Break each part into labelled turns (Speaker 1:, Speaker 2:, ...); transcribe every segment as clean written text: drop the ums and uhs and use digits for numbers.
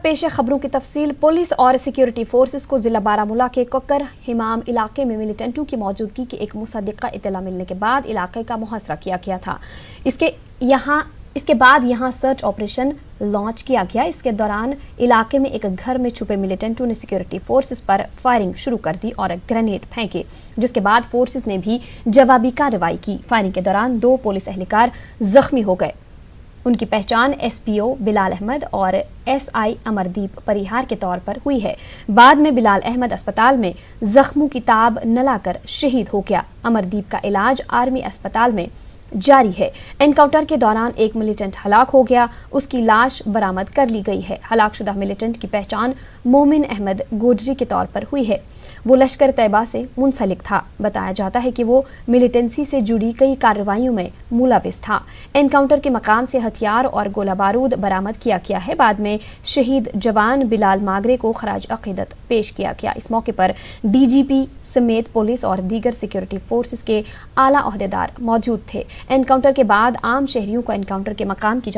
Speaker 1: पेश है खबरों की तफसील। पुलिस और सिक्योरिटी फोर्सेस को जिला बारामूला के कक्कर हिमाम इलाके में मिलिटेंटों की मौजूदगी की एक मुसद्दिका इत्तला मिलने के बाद इलाके का मुहासरा किया गया था। इसके बाद यहां सर्च ऑपरेशन लॉन्च किया गया। इसके दौरान इलाके में एक घर में छुपे मिलिटेंटों ने सिक्योरिटी फोर्सेस पर फायरिंग शुरू कर दी और ग्रेनेड फेंके, जिसके बाद फोर्सेस ने भी जवाबी कार्रवाई की। फायरिंग के दौरान 2 पुलिस एहलकार जख्मी हो गए। उनकी पहचान SPO बिलाल अहमद और SI अमरदीप परिहार के तौर पर हुई है। बाद में बिलाल अहमद अस्पताल में जख्मों की ताब न लाकर शहीद हो गया। अमरदीप का इलाज आर्मी अस्पताल में जारी है। एनकाउंटर के दौरान एक मिलिटेंट हलाक हो गया, उसकी लाश बरामद कर ली गई है। हलाकशुदा मिलिटेंट की पहचान मोमिन अहमद गोजरी के तौर पर हुई है। वो लश्कर तैयबा से मुंसलिक था। बताया जाता है कि वो मिलिटेंसी से जुड़ी कई कार्रवाइयों में मुलविस था। एनकाउंटर के मकाम से हथियार और गोला बारूद बरामद किया गया है। बाद में शहीद जवान बिलाल मागरे को खराज अकीदत पेश किया गया। इस मौके पर DGP समेत पुलिस और दीगर सिक्योरिटी फोर्सेस के आला ओहदेदार मौजूद थे। एनकाउंटर के बाद आम शहरियों को एनकाउंटर के मकाम की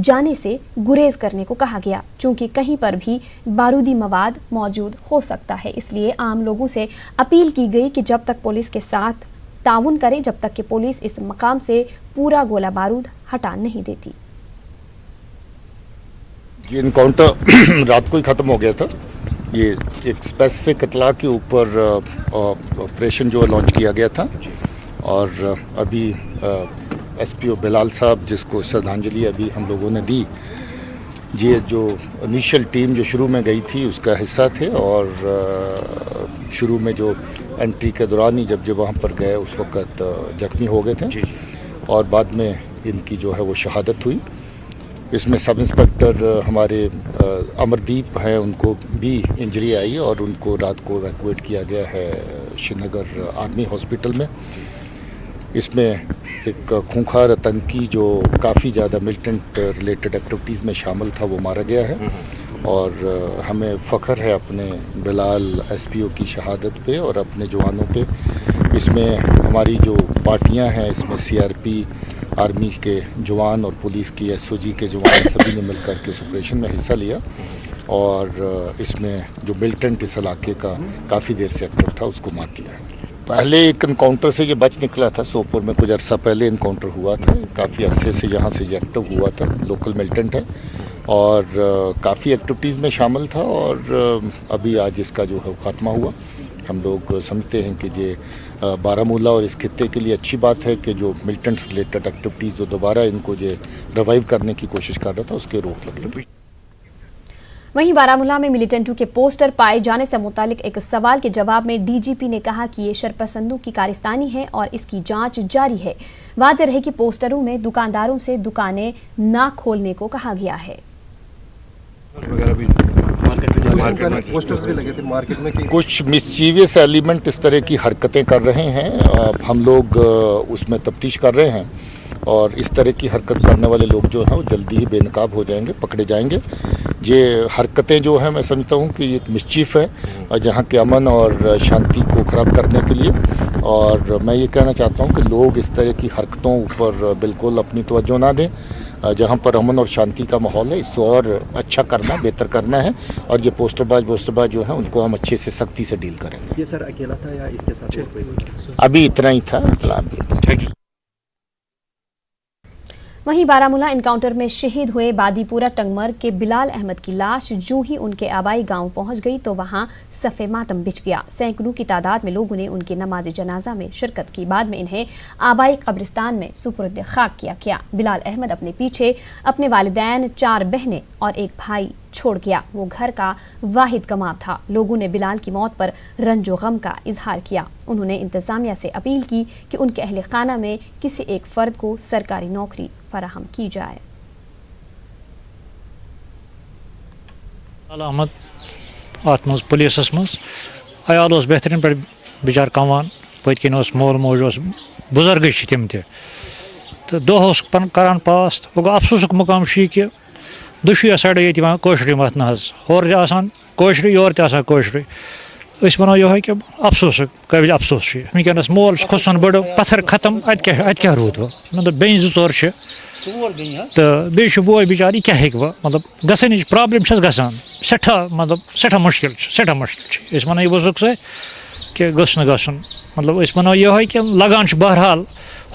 Speaker 1: जाने से गुरेज करने को कहा गया, चूंकि कहीं पर भी बारूदी मवाद मौजूद हो सकता है। इसलिए आम लोगों से अपील की गई कि जब तक पुलिस के साथ ताउन करें, जब तक कि पुलिस इस मकाम से पूरा गोला बारूद हटा नहीं देती।
Speaker 2: ये इनकाउंटर रात को ही ख़त्म हो गया था। ये एक स्पेसिफिक इतला के ऊपर ऑपरेशन जो लॉन्च किया गया था और अभी SPO बिलाल साहब जिसको श्रद्धांजलि अभी हम लोगों ने दी, ये जो इनिशियल टीम जो शुरू में गई थी उसका हिस्सा थे और शुरू में जो एंट्री के दौरान ही जब वहाँ पर गए उस वक़्त जख्मी हो गए थे और बाद में इनकी जो है वो शहादत हुई। इसमें सब इंस्पेक्टर हमारे अमरदीप हैं, उनको भी इंजरी आई और उनको रात को इवैक्यूएट किया गया है श्रीनगर आर्मी हॉस्पिटल में। इसमें एक खूंखार आतंकी जो काफ़ी ज़्यादा मिलिटेंट रिलेटेड एक्टिविटीज़ में शामिल था वो मारा गया है और हमें फ़ख्र है अपने बिलाल SPO की शहादत पे और अपने जवानों पे। इसमें हमारी जो पार्टियां हैं, इसमें CRP आर्मी के जवान और पुलिस की SOG के जवान सभी ने मिलकर के इस ऑपरेशन में हिस्सा लिया और इसमें जो मिलिटेंट इस इलाके का काफ़ी देर से एक्टिव था उसको मार दिया। पहले एक इनकाउंटर से ये बच निकला था, सोपोर में कुछ अर्सा पहले इनकाउंटर हुआ था। काफ़ी अरसे से यहाँ से ये एक्टिव हुआ था, लोकल मिलिटेंट है और काफ़ी एक्टिविटीज़ में शामिल था और अभी आज इसका जो है खात्मा हुआ। हम लोग समझते हैं कि ये बारामूला और इस खित्ते के लिए अच्छी बात है कि जो मिलिटेंट्स रिलेटेड एक्टिविटीज़ जो दोबारा इनको ये रिवाइव करने की कोशिश कर रहा था उसके रोक लगी।
Speaker 1: वहीं बारामूला में मिलिटेंटों के पोस्टर पाए जाने से मुतालिक एक सवाल के जवाब में DGP ने कहा कि ये शरपसंदों की कारिस्तानी है और इसकी जांच जारी है। वाज़ेह रहे कि पोस्टरों में दुकानदारों से दुकानें ना खोलने को कहा गया है।
Speaker 2: कुछ मिसचीवियस एलिमेंट इस तरह की हरकतें कर रहे हैं। हम लोग उसमें तफ्तीश कर रहे हैं और इस तरह की हरकत करने वाले लोग जो हैं वो जल्दी ही बेनकाब हो जाएंगे, पकड़े जाएंगे। ये हरकतें जो हैं मैं समझता हूँ कि एक मिसचीफ है जहाँ के अमन और शांति को ख़राब करने के लिए, और मैं ये कहना चाहता हूँ कि लोग इस तरह की हरकतों ऊपर बिल्कुल अपनी तवज्जो ना दें। जहाँ पर अमन और शांति का माहौल है इसको और अच्छा करना, बेहतर करना है और ये पोस्टरबाज जो है उनको हम अच्छे से सख्ती से डील करेंगे।
Speaker 3: ये सर अकेला था या इसके साथ
Speaker 2: अभी इतना ही था फिलहाल।
Speaker 1: वहीं बारामूला एनकाउंटर में शहीद हुए बादीपुरा टंगमर के बिलाल अहमद की लाश जो ही उनके आबाई गांव पहुंच गई तो वहां सफ़े मातम बिछ गया। सैकड़ों की तादाद में लोगों ने उनकी नमाज जनाजा में शिरकत की। बाद में इन्हें आबाई कब्रिस्तान में सुपुर्द खाक किया गया। बिलाल अहमद अपने पीछे अपने वालिदैन, 4 बहनें और एक भाई छोड़ गया। वो घर का वाहिद कमाव था। लोगों ने बिलाल की मौत पर रंजो गम का इजहार किया। उन्होंने इंतजामिया से अपील की कि उनके अहले खाना में किसी एक फर्द को सरकारी नौकरी फराहम की जाए।
Speaker 4: अहमद अत मज पुलिस मज अयाल बेहतरीन पे बिचार कमान पतकिन मोल मोज बुजुर्ग तम तो दह करान पास वो गो अफसोसुक मुकाम कि दुशुया साइडो ये कोशर मत होर कोशर योर कोशर वनो ये कि अफसोस काबिल अफसोस वनस मोल खुसन बड़ पत्थर खत्म अत क्या रूद वो मतलब बेन 2-4 تو بیٚیہِ چھُ بوے بِچار یہِ کیٛاہ ہیٚکہِ وۄنۍ مطلب گژھنٕچ پرٛابلِم چھَس گژھان سٮ۪ٹھاہ مطلب سٮ۪ٹھاہ مُشکِل چھِ أسۍ وَنو یہِ وُزُک سۭتۍ کہِ گوٚژھ نہٕ گژھُن مطلب أسۍ وَنو یِہوٚے کہِ لگان چھُ بہرحال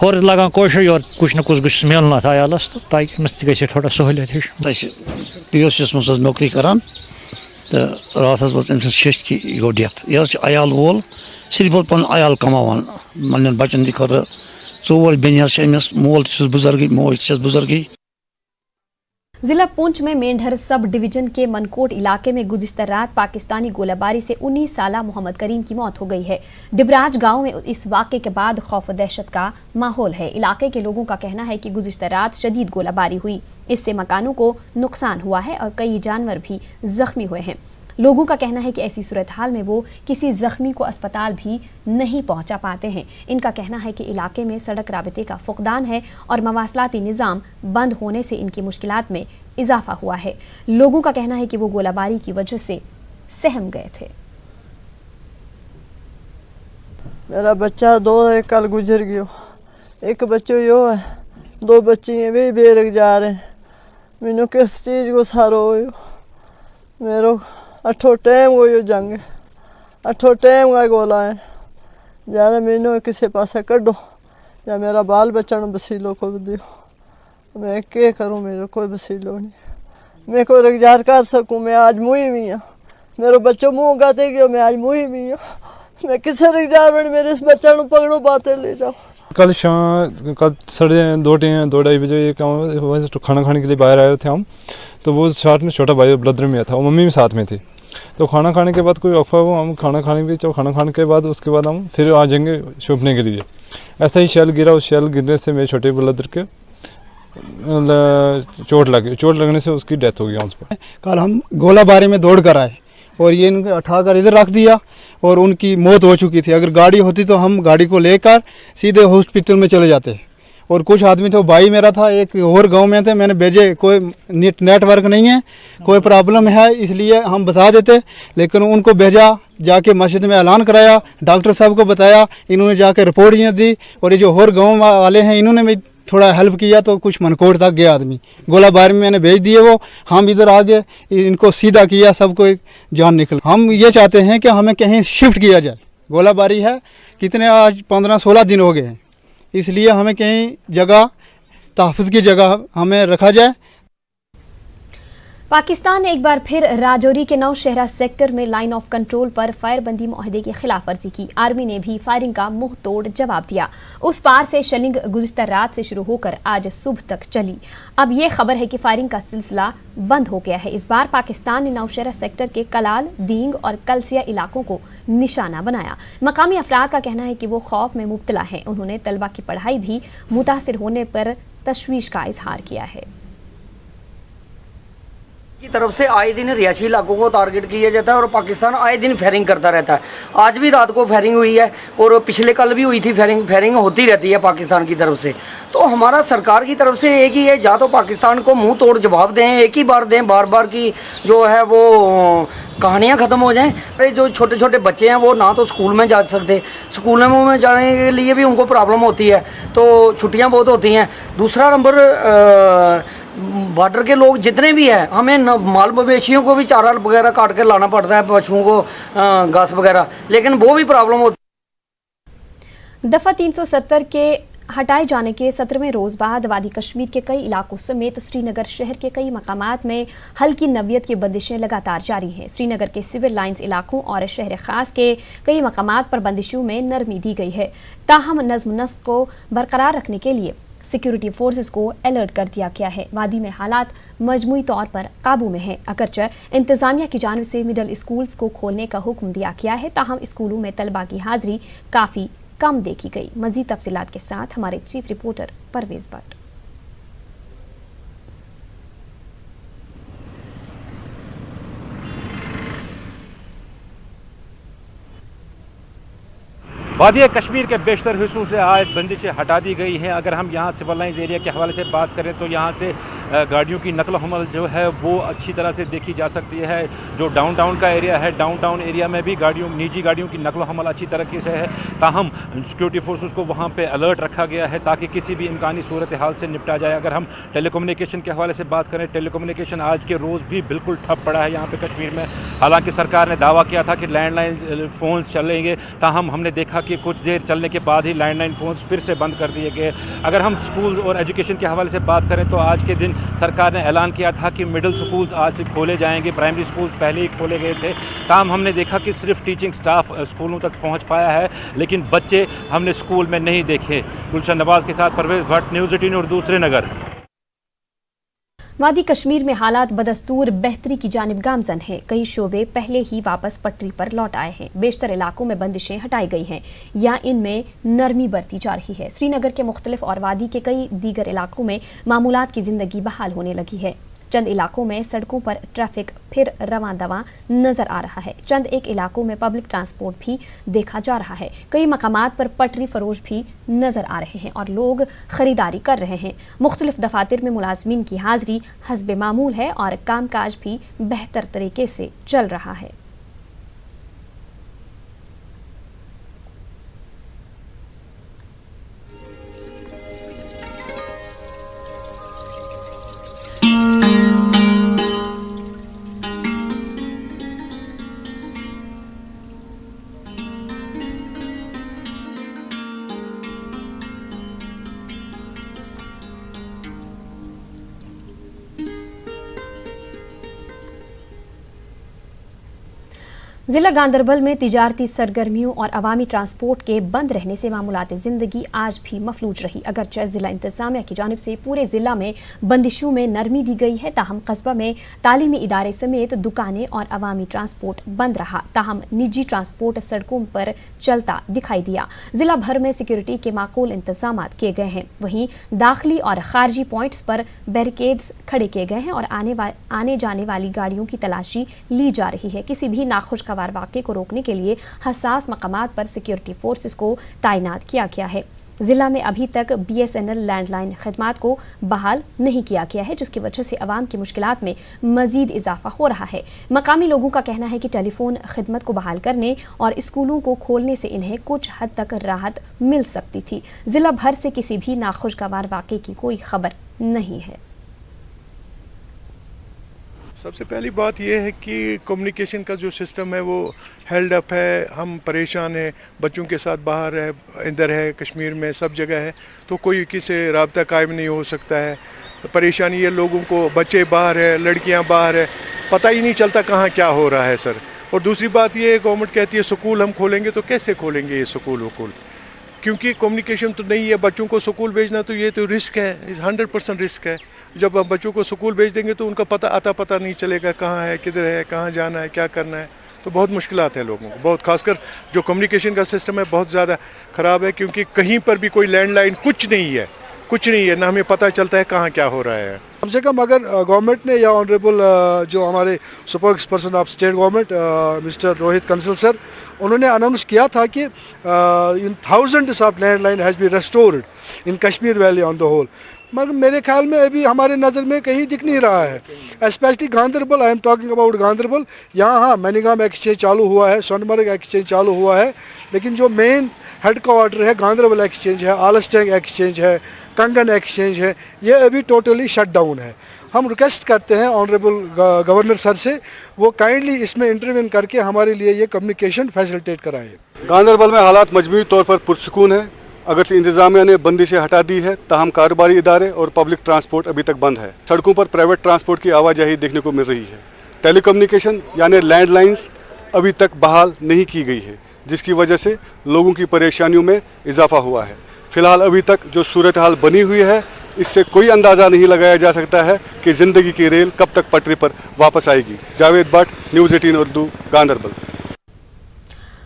Speaker 4: ہورٕ لگان کوشِش یورٕ کُچھ نہٕ کُس گوٚژھُس میلُن اَتھ عیالَس تہٕ تاکہِ أمِس تہِ گژھِ ہے تھوڑا سہوٗلیت ہِش
Speaker 5: POCَس منٛز حظ نوکری کران تہٕ راتھ حظ وٲژ أمۍ سٕنٛز شیٚچھ کہِ یہِ گوٚو ڈٮ۪تھ یہِ حظ چھُ عیال وول صرف حظ پَنُن عیال کماوان پنٛنٮ۪ن بَچَن ہٕنٛدِ خٲطرٕ 4 بیٚنہِ حظ چھِ أمِس مول تہِ چھُس بُزرگٕے موج تہِ چھَس بُزرگٕے
Speaker 1: जिला पुंछ में मेंढर सब डिवीजन के मनकोट इलाके में गुज़िश्ता रात पाकिस्तानी गोलाबारी से 19 साला मोहम्मद करीम की मौत हो गई है। डिबराज गांव में इस वाक़े के बाद खौफ व दहशत का माहौल है। इलाके के लोगों का कहना है कि गुज़िश्ता रात शदीद गोलाबारी हुई, इससे मकानों को नुकसान हुआ है और कई जानवर भी जख्मी हुए हैं। लोगों का कहना है कि ऐसी सूरत हाल में वो किसी जख्मी को अस्पताल भी नहीं पहुंचा पाते हैं। इनका कहना है कि इलाके में सड़क राबते का फुकदान है और मवासलाती निज़ाम बंद होने से इनकी मुश्किलात में इजाफा हुआ है। लोगों का कहना है कि वो गोलाबारी की वजह से सहम गए थे।
Speaker 6: मेरा बच्चा 2 है, कल गुजर गयो। एक बच्चो यो है, 2 बच्चे हैं वे बेरग जा रहे हैं। मैनू किस चीज़ को सारो हो मेरो 8 टाइम हो यो जंग 8 टाइम का गोला है जाने मैनू किसी पासे कड्डो या मेरा बाल बच्चा वसीलो को दियो। मैं क्या करूँ, मेरा कोई वसीलो नहीं। मैं कोई रोजगार कर सकूँ, मैं आज मुही भी हाँ। मेरे बच्चों मुँह गाते गयो, मैं आज मुही भी हाँ। मैं किसे रोजगार बन मेरे इस बच्चा पकड़ो बातें ले जाओ।
Speaker 7: कल 2:30 बजे ये खाना खाने के लिए बाहर आए थे हम, तो वो साथ में छोटा भाई ब्रदर में था और मम्मी भी साथ में थी। तो खाना खाने के बाद कोई वक्फा हुआ, हम खाना खाने भी तो खाना खाने के बाद उसके बाद हम फिर आ जाएंगे छुपने के लिए। ऐसा ही शेल गिरा, उस शेल गिरने से मेरे छोटे ब्रदर के चोट लगने से उसकी डेथ हो गई उस पर।
Speaker 8: कल हम गोलाबारी में दौड़ कर आए और ये इनको उठाकर इधर रख दिया और उनकी मौत हो चुकी थी। अगर गाड़ी होती तो हम गाड़ी को लेकर सीधे हॉस्पिटल में चले जाते। और कुछ आदमी तो भाई मेरा था एक और गांव में थे, मैंने भेजे कोई नेटवर्क नहीं है, कोई प्रॉब्लम है इसलिए हम बता देते, लेकिन उनको भेजा जाके मस्जिद में ऐलान कराया, डॉक्टर साहब को बताया, इन्होंने जाके रिपोर्ट दी और ये जो और गाँव वाले हैं इन्होंने भी थोड़ा हेल्प किया तो कुछ मनकोट तक गया आदमी। गोलाबारी में मैंने भेज दिए वो, हम इधर आ गए, इनको सीधा किया, सबको जान निकल। हम ये चाहते हैं कि हमें कहीं शिफ्ट किया जाए। गोलाबारी है कितने आज 15-16 दिन हो गए हैं, इसलिए हमें कहीं जगह तहफ़्फ़ुज़ की जगह हमें रखा जाए।
Speaker 1: पाकिस्तान ने एक बार फिर राजौरी के नौशहरा सेक्टर में लाइन ऑफ कंट्रोल पर फायरबंदी मुआहदे की खिलाफ वर्जी की। आर्मी ने भी फायरिंग का मुंह तोड़ जवाब दिया। उस पार से शेलिंग गुज़िश्ता रात से शुरू होकर आज सुबह तक चली। अब ये खबर है कि फायरिंग का सिलसिला बंद हो गया है। इस बार पाकिस्तान ने नौशहरा सेक्टर के कलाल, दींग और कलसिया इलाकों को निशाना बनाया। मकामी अफराद का कहना है कि वो खौफ में मुब्तला है। उन्होंने तलबा की पढ़ाई भी मुतासिर होने पर तशवीश का इजहार किया है।
Speaker 9: की तरफ से आए दिन रिहायशी इलाकों को टारगेट किया जाता है और पाकिस्तान आए दिन फायरिंग करता रहता है। आज भी रात को फायरिंग हुई है और पिछले कल भी हुई थी फायरिंग होती रहती है पाकिस्तान की तरफ से। तो हमारा सरकार की तरफ से एक ही है, या तो पाकिस्तान को मुंह तोड़ जवाब दें, एक ही बार दें, बार बार की जो है वो कहानियाँ ख़त्म हो जाएं। जो छोटे छोटे बच्चे हैं वो ना तो स्कूल में जा सकते, स्कूल में जाने के लिए भी उनको प्रॉब्लम होती है, तो छुट्टियाँ बहुत होती हैं। दूसरा नंबर बॉर्डर के लोग जितने भी हैं, हमें माल मवेशियों को भी चारा वगैरह काट के लाना पड़ता है, पशुओं को घास वगैरह, लेकिन वो भी प्रॉब्लम होती है।
Speaker 1: दफ़ा 370 के हटाए जाने के 17वें रोज़ बाद वादी कश्मीर के कई इलाकों समेत श्रीनगर शहर के कई मकामात में हल्की नवियत की बंदिशें लगातार जारी हैं। श्रीनगर के सिविल लाइंस इलाकों और शहर ख़ास के कई मकामात पर बंदिशों में नरमी दी गई है। ताहम नज़्म नस्क को बरकरार रखने के लिए सिक्योरिटी फोर्सेस को अलर्ट कर दिया गया है। वादी में हालात मजमूई तौर पर काबू में हैं। अगरचे इंतज़ामिया की जानिब से मिडल स्कूल्स को खोलने का हुक्म दिया गया है, ताहम स्कूलों में तलबा की हाजिरी काफ़ी कम देखी गई। मज़ीद तफसीलात के साथ हमारे चीफ रिपोर्टर परवेज़ भट्ट।
Speaker 3: वादिया कश्मीर के बेशतर हिस्सों से आज बंदिशें हटा दी गई हैं। अगर हम यहाँ सिविल लाइंस एरिया के हवाले से बात करें तो यहाँ से गाड़ियों की नकल हमल जो है वो अच्छी तरह से देखी जा सकती है। जो डाउन टाउन का एरिया है, डाउन टाउन एरिया में भी निजी गाड़ियों की नकल हमल अच्छी तरीके से है। ताहम सिक्योरिटी फोर्सेस को वहाँ पे अलर्ट रखा गया है ताकि किसी भी इम्कानी सूरत हाल से निपटा जाए। अगर हम टेलीकम्युनिकेशन के हवाले से बात करें, टेलीकम्युनिकेशन आज के रोज़ भी बिल्कुल ठप पड़ा है यहाँ पे कश्मीर में। हालांकि सरकार ने दावा किया था कि लैंडलाइन फ़ोन्स चलेंगे, ताहम हमने देखा कि कुछ देर चलने के बाद ही लैंडलाइन फ़ोन्स फिर से बंद कर दिए गए। अगर हम स्कूल और एजुकेशन के हवाले से बात करें तो आज के दिन सरकार ने ऐलान किया था कि मिडिल स्कूल्स आज से खोले जाएंगे, प्राइमरी स्कूल्स पहले ही खोले गए थे। ताहम हमने देखा कि सिर्फ टीचिंग स्टाफ स्कूलों तक पहुँच पाया है, लेकिन बच्चे हमने स्कूल में नहीं देखे। गुलशन नवाज़ के साथ परवेज़ भट्ट, न्यूज़ 18 उर्दू, श्रीनगर।
Speaker 1: वादी कश्मीर में हालात बदस्तूर बेहतरी की जानिब गामजन हैं। कई शोबे पहले ही वापस पटरी पर लौट आए हैं। बेशतर इलाकों में बंदिशें हटाई गई हैं या इनमें नरमी बरती जा रही है। श्रीनगर के मुख्तलिफ और वादी के कई दीगर इलाकों में मामूलात की जिंदगी बहाल होने लगी है। चंद इलाकों में सड़कों पर ट्रैफिक फिर रवां दवां नजर आ रहा है। चंद एक इलाकों में पब्लिक ट्रांसपोर्ट भी देखा जा रहा है। कई मकामात पर पटरी फरोश भी नजर आ रहे हैं और लोग खरीदारी कर रहे हैं। मुख्तलिफ दफातर में मुलाजमीन की हाजिरी हस्बे मामूल है और कामकाज भी बेहतर तरीके से चल रहा है। जिला गांदरबल में तिजारती सरगर्मियों और अवामी ट्रांसपोर्ट के बंद रहने से मामूलात ज़िंदगी आज भी मफलूज रही। अगरचे जिला इंतजामिया की जानिब से पूरे जिला में बंदिशों में नरमी दी गई है, ताहम कस्बा में तालीमी इदारे समेत दुकानें और अवामी ट्रांसपोर्ट बंद रहा। ताहम निजी ट्रांसपोर्ट सड़कों पर चलता दिखाई दिया। जिला भर में सिक्योरिटी के माकूल इंतजाम किए गए हैं। वहीं दाखिली और खारजी पॉइंट्स पर बैरिकेड्स खड़े किए गए हैं और आने जाने वाली गाड़ियों की तलाशी ली जा रही है। किसी भी नाखुशगवार वाक़े को रोकने के लिए हसास मकामात पर सिक्योरिटी फोर्सेस को तैनात किया गया है। जिला में अभी तक BSNL लैंडलाइन खदमात को बहाल नहीं किया गया है, जिसकी वजह से अवाम की मुश्किलात में मजीद इजाफा हो रहा है। मकामी लोगों का कहना है कि टेलीफोन खिदमत को बहाल करने और स्कूलों को खोलने से इन्हें कुछ हद तक राहत मिल सकती थी। जिला भर से किसी भी नाखुशगवार वाक़े की कोई खबर नहीं है।
Speaker 10: सबसे पहली बात यह है कि कम्युनिकेशन का जो सिस्टम है वो हेल्ड अप है। हम परेशान हैं, बच्चों के साथ बाहर है, इधर है, कश्मीर में सब जगह है, तो कोई किसी से रब्ता कायम नहीं हो सकता है। परेशानी है लोगों को, बच्चे बाहर है, लड़कियां बाहर है, पता ही नहीं चलता कहाँ क्या हो रहा है सर। और दूसरी बात ये है, गवर्नमेंट कहती है स्कूल हम खोलेंगे, तो कैसे खोलेंगे ये स्कूल वकूल, क्योंकि कम्युनिकेशन तो नहीं है। बच्चों को स्कूल भेजना तो ये तो रिस्क है, 100% रिस्क है। जब हम बच्चों को स्कूल भेज देंगे तो उनका पता नहीं चलेगा कहाँ है, किधर है, कहाँ जाना है, क्या करना है, तो बहुत मुश्किलात है लोगों को। बहुत खासकर जो कम्युनिकेशन का सिस्टम है बहुत ज़्यादा ख़राब है, क्योंकि कहीं पर भी कोई लैंडलाइन कुछ नहीं है, ना हमें पता चलता है कहाँ क्या हो रहा है।
Speaker 11: कम से कम अगर गवर्नमेंट ने या ऑनरेबल जो हमारे spokesperson of state government mister Rohit Kansal sir, उन्होंने अनाउंस किया था कि in thousands of landline has be restored in Kashmir valley on the whole, मगर मेरे ख्याल में अभी हमारे नज़र में कहीं दिख नहीं रहा है। Specially Ganderbal, I am talking about Ganderbal. यहाँ हाँ मैनिगाम एक्सचेंज चालू हुआ है, सोनमर्ग एक्सचेंज चालू हुआ है, लेकिन जो मेन हेड क्वार्टर है गांदरबल एक्सचेंज है, आलस्टैंग एक्सचेंज है, कंगन एक्सचेंज है, ये अभी टोटली शट डाउन है। हम रिक्वेस्ट करते हैं ऑनरेबल गवर्नर सर से, वो काइंडली इसमें इंटरवेन करके हमारे लिए ये कम्युनिकेशन फैसिलिटेट कराएं।
Speaker 12: गांदरबल में हालात मजमूई तौर पर पुरसुकून है। अगरचे इंतजामिया ने बंदिशें हटा दी है, ताहम कारोबारी इदारे और पब्लिक ट्रांसपोर्ट अभी तक बंद है। सड़कों पर प्राइवेट ट्रांसपोर्ट की आवाजाही देखने को मिल रही है। टेलीकम्युनिकेशन यानी लैंडलाइंस अभी तक बहाल नहीं की गई है, जिसकी वजह से लोगों की परेशानियों में इजाफा हुआ है। फिलहाल अभी तक जो सूरत हाल बनी हुई है, इससे कोई अंदाज़ा नहीं लगाया जा सकता है कि ज़िंदगी की रेल कब तक पटरी पर वापस आएगी। जावेद भट्ट, न्यूज़ 18 उर्दू, गांदरबल।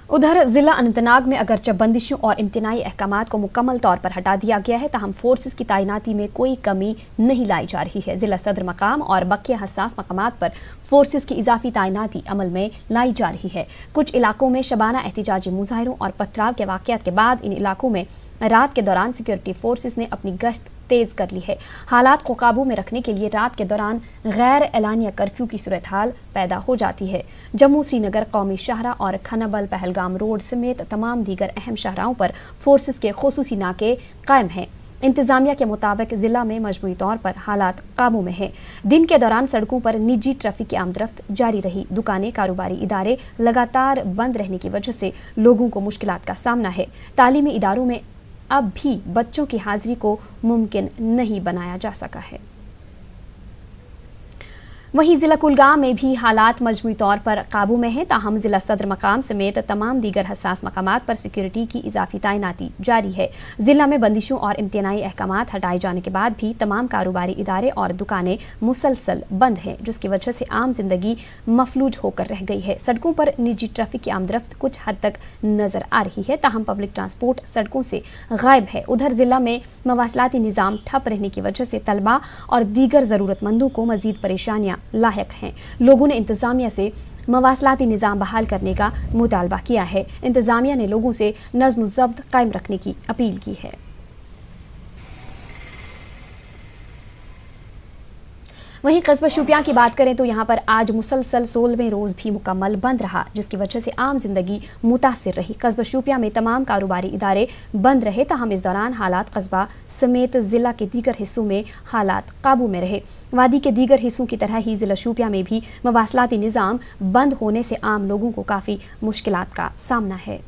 Speaker 1: उधर जिला अनंतनाग में अगरचे बंदिशों और इम्तनाई अहकामात को मुकम्मल तौर पर हटा दिया गया है, ताहम फोर्सेस की तैनाती में कोई कमी नहीं लाई जा रही है। जिला सदर मकाम और बकिया हसास मकामात पर फोर्सेस की इजाफी तैनाती अमल में लाई जा रही है। कुछ इलाकों में शबाना एहतिजाजी मुजाहरों और पथराव के वाक़यात के बाद इन इलाकों में रात के दौरान सिक्योरिटी फोर्सेस ने अपनी गश्त तेज कर ली है। हालात को काबू में रखने के लिए रात के दौरान गैर एलानिया कर्फ्यू की सूरत हाल पैदा हो जाती है। जम्मू श्रीनगर कौमी शाहरा और खनाबल पहलगाम रोड समेत तमाम दीगर अहम शाहराहों पर फोर्सेस के खुसूसी नाके कायम हैं। इंतजामिया के मुताबिक जिला में मजमूई तौर पर हालात काबू में हैं। दिन के दौरान सड़कों पर निजी ट्रैफिक की आमदरफ्त जारी रही। दुकानें, कारोबारी इदारे लगातार बंद रहने की वजह से लोगों को मुश्किलात का सामना है। तालीमी इदारों में अब भी बच्चों की हाजिरी को मुमकिन नहीं बनाया जा सका है। वहीं जिला कुलगाम में भी हालात मजमूई तौर पर काबू में हैं, ताहम जिला सदर मकाम समेत तमाम दीगर हसास मकामात पर सिक्योरिटी की इजाफी तैनाती जारी है। जिला में बंदिशों और इम्तनाई अहकामात हटाए जाने के बाद भी तमाम कारोबारी इदारे और दुकानें मुसलसल बंद हैं, जिसकी वजह से आम जिंदगी मफलूज होकर रह गई है। सड़कों पर निजी ट्रैफिक की आमदरफ्त कुछ हद तक नजर आ रही है, ताहम पब्लिक ट्रांसपोर्ट सड़कों से गायब है। उधर जिला में मवासलाती निज़ाम ठप रहने की वजह से तलबा और दीगर ज़रूरतमंदों को मजीद परेशानियां लायक हैं। लोगों ने इंतजामिया से मवासलाती निज़ाम बहाल करने का मुतालबा किया है। इंतजामिया ने लोगों से नज़्म ज़ब्त कायम रखने की अपील की है। वहीं कस्बा शोपियां की बात करें तो यहाँ पर आज मुसलसल 16वें रोज़ भी मुकम्मल बंद रहा, जिसकी वजह से आम जिंदगी मुतासिर रही। कस्बा शोपियां में तमाम कारोबारी इदारे बंद रहे, ताहम इस दौरान हालात कस्बा समेत ज़िला के दीगर हिस्सों में हालात काबू में रहे। वादी के दीगर हिस्सों की तरह ही ज़िला शोपियां में भी मवासलाती निज़ाम बंद होने से आम लोगों को काफ़ी मुश्किलात का सामना है।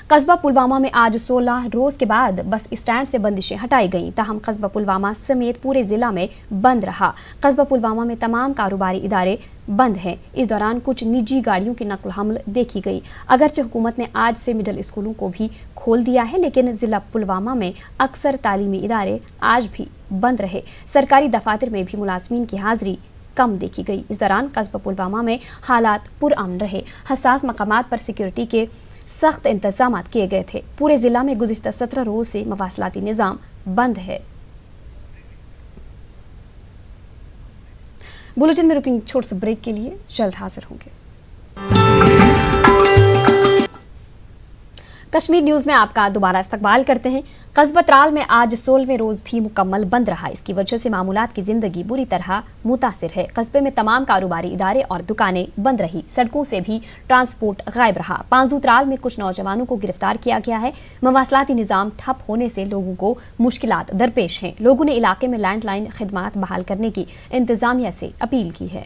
Speaker 1: कस्बा पुलवामा में आज 16 रोज़ के बाद बस स्टैंड से बंदिशें हटाई गईं, ताहम कस्बा पुलवामा समेत पूरे ज़िला में बंद रहा। कस्बा पुलवामा में तमाम कारोबारी इदारे बंद हैं। इस दौरान कुछ निजी गाड़ियों की नकल हमल देखी गई। अगरचे हुकूमत ने आज से मिडल स्कूलों को भी खोल दिया है, लेकिन ज़िला पुलवामा में अक्सर तालीमी इदारे आज भी बंद रहे। सरकारी दफातर में भी मुलाजमीन की हाजिरी कम देखी गई। इस दौरान कस्बा पुलवामा में हालात पुरअमन रहे। हसास मकामात पर सिक्योरिटी के सख्त इंतजामात किए गए थे। पूरे जिला में गुज़िश्ता 17 रोज़ से मवासलाती निज़ाम बंद है। बुलेटिन में रुकेंगे छोटे से ब्रेक के लिए, जल्द हाजिर होंगे। कश्मीर न्यूज़ में आपका दोबारा इस्तकबाल करते हैं। कस्बा त्राल में आज 16वें रोज़ भी मुकम्मल बंद रहा। इसकी वजह से मामूलात की ज़िंदगी बुरी तरह मुतासिर है। कस्बे में तमाम कारोबारी इदारे और दुकानें बंद रही। सड़कों से भी ट्रांसपोर्ट गायब रहा। पांजू त्राल में कुछ नौजवानों को गिरफ्तार किया गया है। मवासलाती निज़ाम ठप होने से लोगों को मुश्किलात दरपेश हैं। लोगों ने इलाके में लैंडलाइन खिदमात बहाल करने की इंतजामिया से अपील की है।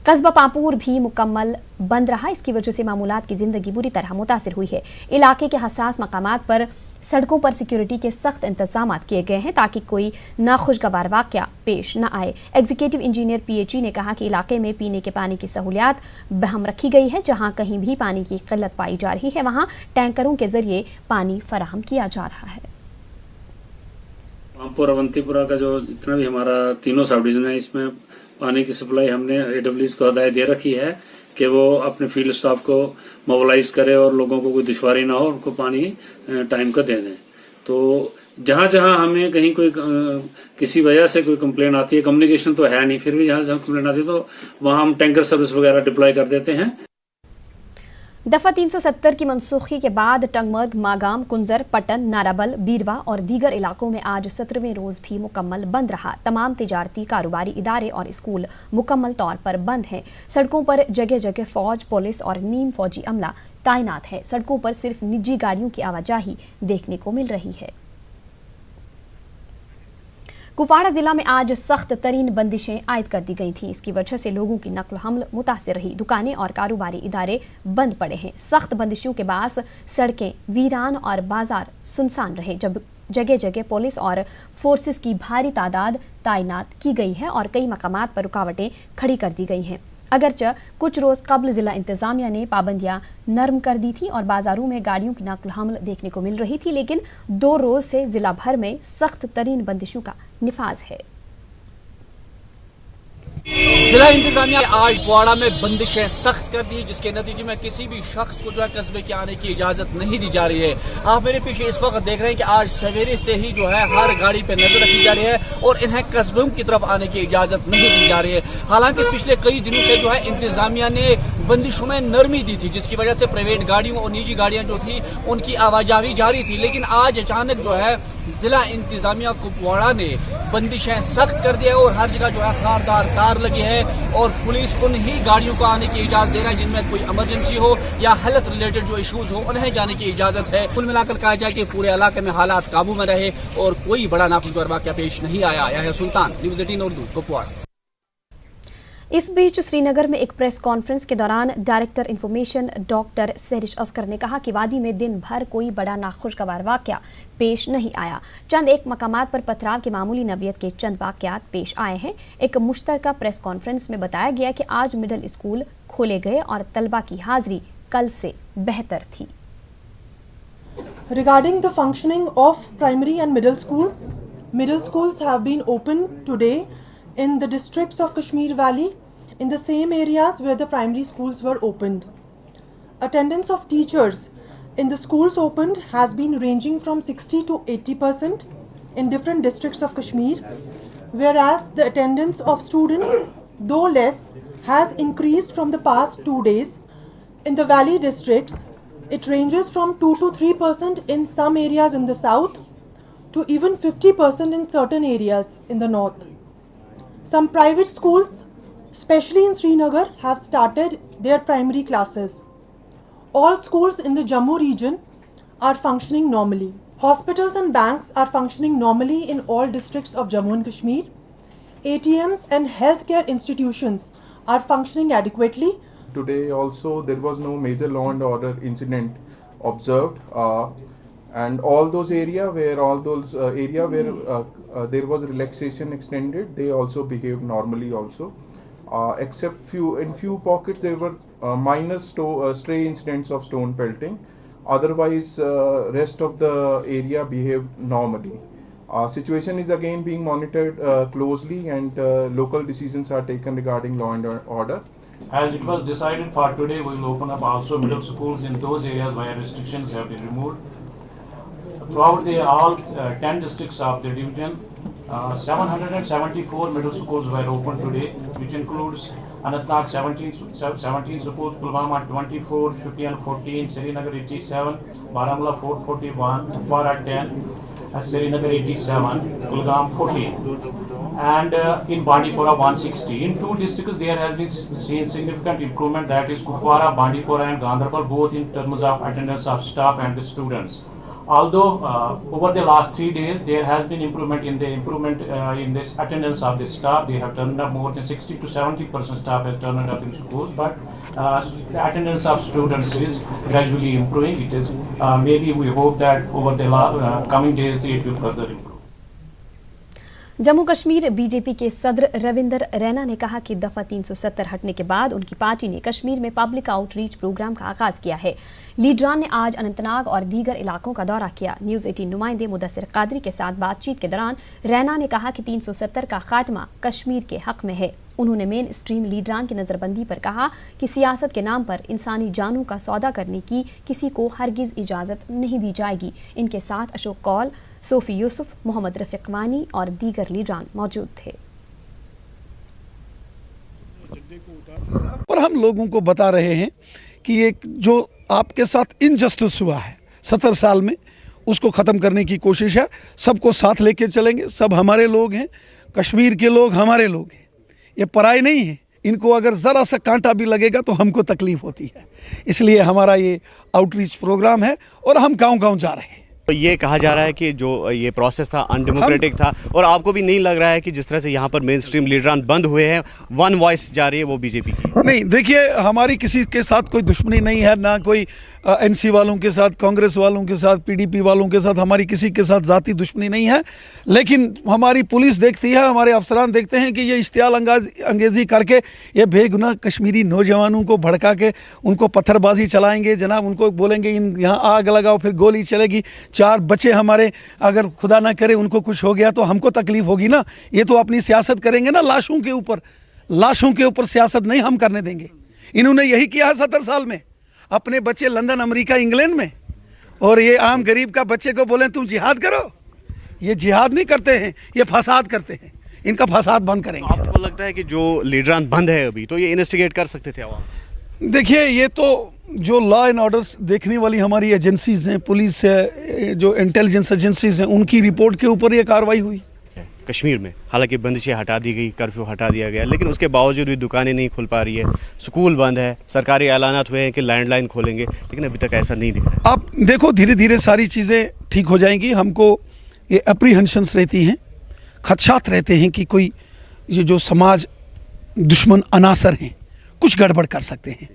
Speaker 1: कस्बा पांपूर भी मुकम्मल बंद रहा। इसकी वजह से मामूलात की ज़िंदगी बुरी तरह मुतासिर हुई है। इलाके के हसास मकामात पर सड़कों पर सिक्योरिटी के सख्त इंतजामात किए गए हैं, ताकि कोई नाखुशगवार वाक़या पेश न आए। एग्जीक्यूटिव इंजीनियर PHE ने कहा कि इलाके में पीने के पानी की सहूलियात बहम रखी गई है। जहां कहीं भी पानी की किल्लत पाई जा रही है, वहां टैंकरों के जरिए पानी फराहम किया जा रहा है।
Speaker 13: पांपुर अवंतीपुरा का जो जितना भी हमारा तीनों सब डिवीजन है, इसमें पानी की सप्लाई हमने AWS को हदायत दे रखी है कि वो अपने फील्ड स्टाफ को मोबिलाइज करे और लोगों को कोई दुश्वारी ना हो, उनको पानी टाइम का दे दें। तो जहां जहां हमें कहीं कोई किसी वजह से कोई कंप्लेन आती है, कम्युनिकेशन तो है नहीं, फिर भी जहां जहां कंप्लेन आती है तो वहां हम टैंकर सर्विस वगैरह डिप्लॉय कर देते हैं।
Speaker 1: दफा 370 की मनसूखी के बाद टंगमर्ग, मागाम, कुंजर, पटन, नाराबल, बीरवा और दीगर इलाकों में आज 17वें रोज़ भी मुकम्मल बंद रहा। तमाम तिजारती, कारोबारी इदारे और स्कूल मुकम्मल तौर पर बंद हैं। सड़कों पर जगह जगह फौज, पुलिस और नीम फौजी अमला तैनात है। सड़कों पर सिर्फ निजी गाड़ियों की आवाजाही देखने को मिल रही है। कुपवाड़ा जिला में आज सख्त तरीन बंदिशें आयद कर दी गई थीं। इसकी वजह से लोगों की नकल हमल मुतासिर रही। दुकानें और कारोबारी इदारे बंद पड़े हैं। सख्त बंदिशों के बाद सड़कें वीरान और बाजार सुनसान रहे। जब जगह जगह पुलिस और फोर्सेस की भारी तादाद तैनात की गई है और कई मकामात पर रुकावटें खड़ी कर दी गई हैं। अगरचे कुछ रोज़ कबल ज़िला इंतज़ामिया ने पाबंदियां नरम कर दी थी और बाजारों में गाड़ियों की नकल हमल देखने को मिल रही थी, लेकिन 2 रोज़ से ज़िला भर में सख्त तरीन बंदिशों का निफाज है।
Speaker 14: जिला इंतजामिया आज कुपवाड़ा में बंदिशें सख्त कर दी, जिसके नतीजे में किसी भी शख्स को जो है कस्बे के आने की इजाजत नहीं दी जा रही है। आप मेरे पीछे इस वक्त देख रहे हैं कि आज सवेरे से ही जो है हर गाड़ी पे नजर रखी जा रही है और इन्हें कस्बों की तरफ आने की इजाजत नहीं दी जा रही है। हालांकि पिछले कई दिनों से जो है इंतजामिया ने बंदिशों में नरमी दी थी, जिसकी वजह से प्राइवेट गाड़ियों और निजी गाड़ियां जो थी उनकी आवाजाही जारी थी। लेकिन आज अचानक जो है जिला इंतजामिया कुपवाड़ा ने बंदिशें सख्त कर दिया और हर जगह जो है खारदार कार लगी है और पुलिस उन्हीं गाड़ियों को आने की इजाजत दे रहा है जिनमें कोई इमरजेंसी हो या हेल्थ रिलेटेड जो इश्यूज हो उन्हें जाने की इजाजत है। कुल मिलाकर कहा जाए कि पूरे इलाके में हालात काबू में रहे और कोई बड़ा नाखुशगवार वाकया पेश नहीं आया। यह है सुल्तान, न्यूज़ 18 उर्दू, कुपवाड़ा।
Speaker 1: इस बीच श्रीनगर में एक प्रेस कॉन्फ्रेंस के दौरान डायरेक्टर इंफॉर्मेशन डॉक्टर सेरिश असगर ने कहा कि वादी में दिन भर कोई बड़ा नाखुशगवार वाकया पेश नहीं आया। चंद एक मकामात पर पथराव की मामूली नबियत के चंद वाकयात पेश आए हैं। एक मुश्तरका प्रेस कॉन्फ्रेंस में बताया गया कि आज मिडिल स्कूल खोले गए और तलबा की हाजिरी कल से बेहतर थी।
Speaker 15: Regarding the functioning of primary and middle schools have been opened today in the districts of Kashmir Valley in the same areas where the primary schools were opened. Attendance of teachers in the schools opened has been ranging from 60 to 80% in different districts of Kashmir, whereas the attendance of students, though less, has increased from the past 2 days. In the valley districts, it ranges from 2 to 3% in some areas in the south to even 50% in certain areas in the north. Some private schools, especially in Srinagar, have started their primary classes. All schools in the Jammu region are functioning normally. Hospitals and banks are functioning normally in all districts of Jammu and Kashmir. ATMs and healthcare institutions are functioning adequately.
Speaker 16: Today also there was no major law and order incident observed, and all those area where there was relaxation extended, they also behaved normally also, except in few pockets there were minor stray incidents of stone pelting. Otherwise rest of the area behaved normally. Situation is again being monitored closely, and local decisions are taken regarding law and order.
Speaker 17: As it was decided for today, we will open up also middle schools in those areas where restrictions have been removed. Throughout all 10 districts of the division, 774 middle schools were opened today, which includes Anantnag 17 schools, Pulwama 24, Shopian 14, Srinagar 87, Baramulla 441, Kupwara 10, Srinagar 87, Kulgam 14. And in Bandipora 160. In 2 districts there has been seen significant improvement, that is Kupwara, Bandipora and Ganderbal, both in terms of attendance of staff and the students. Although over the last 3 days there has been improvement in this attendance of the staff. They have turned up more than 60 to 70% staff has turned up in schools, but the attendance of students is gradually improving. It is maybe we hope that over the coming days it will further improve.
Speaker 1: Jammu Kashmir BJP के सदर रविंदर रैना ने कहा कि दफा 370 हटने के बाद उनकी पार्टी ने कश्मीर में पब्लिक आउटरीच प्रोग्राम का आगाज किया है। लीडरान ने आज अनंतनाग और दीगर इलाकों का दौरा किया। न्यूज़ 18 नुमाइंदे मुदस्सिर कादरी के साथ बातचीत के दौरान रैना ने कहा कि 370 का खात्मा कश्मीर के हक में है। उन्होंने मेन स्ट्रीम लीडरान की नज़रबंदी पर कहा कि सियासत के नाम पर इंसानी जानों का सौदा करने की किसी को हरगिज इजाज़त नहीं दी जाएगी। इनके साथ अशोक कौल, सोफी यूसुफ, मोहम्मद रफीक वानी और दीगर लीडरान मौजूद थे।
Speaker 18: और हम लोगों को बता रहे हैं कि एक जो आपके साथ इनजस्टिस हुआ है 70 साल में, उसको ख़त्म करने की कोशिश है। सबको साथ लेके चलेंगे। सब हमारे लोग हैं, कश्मीर के लोग हमारे लोग हैं, ये पराए नहीं हैं। इनको अगर ज़रा सा कांटा भी लगेगा तो हमको तकलीफ़ होती है। इसलिए हमारा ये आउटरीच प्रोग्राम है और हम गाँव-गाँव जा रहे हैं।
Speaker 19: ये कहा जा रहा है कि जो ये प्रोसेस था अनडेमोक्रेटिक था, और आपको भी नहीं लग रहा है कि जिस तरह से यहाँ पर मेन स्ट्रीम लीडरान बंद हुए हैं, वन वॉइस जा रही है वो बीजेपी की?
Speaker 18: नहीं, देखिए हमारी किसी के साथ कोई दुश्मनी नहीं है, ना कोई एनसी वालों के साथ, कांग्रेस वालों के साथ, पीडीपी वालों के साथ हमारी किसी के साथ ज़ाती दुश्मनी नहीं है। लेकिन हमारी पुलिस देखती है, हमारे अफसरान देखते हैं कि ये इश्तियाल अंगेज़ी करके ये बेगुनाह कश्मीरी नौजवानों को भड़का के उनको पत्थरबाजी चलाएंगे। जनाब उनको बोलेंगे यहाँ आग लगाओ, फिर गोली चलेगी। 4 बच्चे हमारे अगर खुदा ना करे उनको कुछ हो गया तो हमको तकलीफ़ होगी ना। ये तो अपनी सियासत करेंगे ना लाशों के ऊपर सियासत नहीं हम करने देंगे। इन्होंने यही किया है 70 साल में। अपने बच्चे लंदन, अमेरिका, इंग्लैंड में, और ये आम गरीब का बच्चे को बोलें तुम जिहाद करो। ये जिहाद नहीं करते हैं, ये फसाद करते हैं। इनका फसाद बंद करेंगे।
Speaker 19: आपको लगता है कि जो लीडरान बंद है अभी, तो ये इन्वेस्टिगेट कर सकते थे आवाम?
Speaker 18: देखिए, ये तो जो लॉ एंड ऑर्डर देखने वाली हमारी एजेंसीज हैं, पुलिस है, जो इंटेलिजेंस एजेंसीज हैं, उनकी रिपोर्ट के ऊपर ये कार्रवाई हुई।
Speaker 19: कश्मीर में हालांकि बंदिशें हटा दी गई, कर्फ्यू हटा दिया गया, लेकिन उसके बावजूद भी दुकानें नहीं खुल पा रही है, स्कूल बंद है, सरकारी ऐलानात हुए हैं कि लैंडलाइन खोलेंगे, लेकिन अभी तक ऐसा नहीं दिख रहा है।
Speaker 18: आप देखो, धीरे धीरे सारी चीज़ें ठीक हो जाएंगी। हमको ये अप्रीहेंशंस रहती हैं, खदशात रहते हैं कि कोई ये जो समाज दुश्मन अनासर हैं कुछ गड़बड़ कर सकते हैं,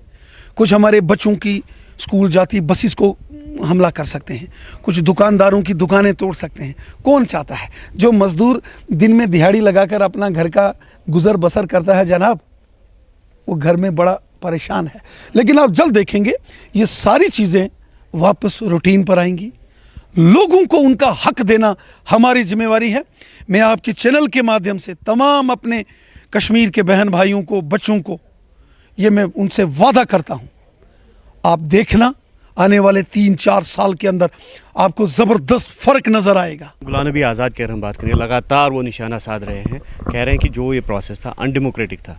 Speaker 18: कुछ हमारे बच्चों की स्कूल जाती बसेस को हमला कर सकते हैं, कुछ दुकानदारों की दुकानें तोड़ सकते हैं। कौन चाहता है? जो मजदूर दिन में दिहाड़ी लगाकर अपना घर का गुजर बसर करता है जनाब, वो घर में बड़ा परेशान है। लेकिन आप जल्द देखेंगे ये सारी चीज़ें वापस रूटीन पर आएंगी। लोगों को उनका हक देना हमारी जिम्मेवारी है। मैं आपके चैनल के माध्यम से तमाम अपने कश्मीर के बहन भाइयों को, बच्चों को, ये मैं उनसे वादा करता हूँ, आप देखना आने वाले 3-4 साल के अंदर आपको ज़बरदस्त फ़र्क नज़र आएगा।
Speaker 19: गुलाम नबी आज़ाद की अगर हम बात करें, लगातार वो निशाना साध रहे हैं, कह रहे हैं कि जो ये प्रोसेस था अनडेमोक्रेटिक था,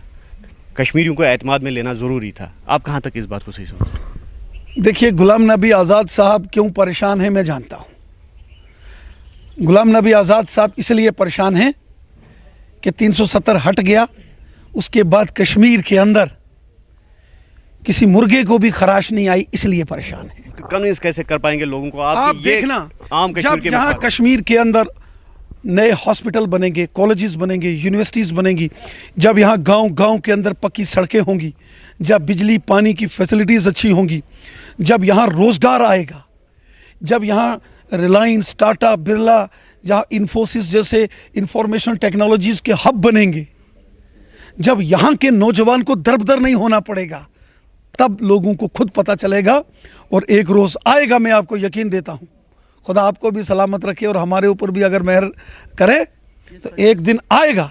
Speaker 19: कश्मीरियों को एतमाद में लेना ज़रूरी था। आप कहाँ तक इस बात को सही समझते हैं?
Speaker 18: देखिए, गुलाम नबी आज़ाद साहब क्यों परेशान हैं मैं जानता हूँ। गुलाम नबी आज़ाद साहब इसलिए परेशान हैं कि 370 हट गया, उसके बाद कश्मीर के अंदर किसी मुर्गे को भी खराश नहीं आई, इसलिए परेशान है।
Speaker 19: कन्विंस कैसे कर पाएंगे लोगों को?
Speaker 18: आप देखना,
Speaker 19: आम कश्मीर के
Speaker 18: यहाँ कश्मीर के अंदर नए हॉस्पिटल बनेंगे, कॉलेजेस बनेंगे, यूनिवर्सिटीज़ बनेंगी, जब यहाँ गांव के अंदर पक्की सड़कें होंगी, जब बिजली पानी की फैसिलिटीज़ अच्छी होंगी, जब यहाँ रोज़गार आएगा, जब यहाँ रिलायंस, टाटा, बिरला, जहाँ इन्फोसिस जैसे इंफॉर्मेशन टेक्नोलॉजीज़ के हब बनेंगे, जब यहाँ के नौजवान को दरबदर नहीं होना पड़ेगा, तब लोगों को खुद पता चलेगा और एक रोज़ आएगा, मैं आपको यकीन देता हूँ। खुदा आपको भी सलामत रखे और हमारे ऊपर भी अगर मेहर करे तो एक दिन आएगा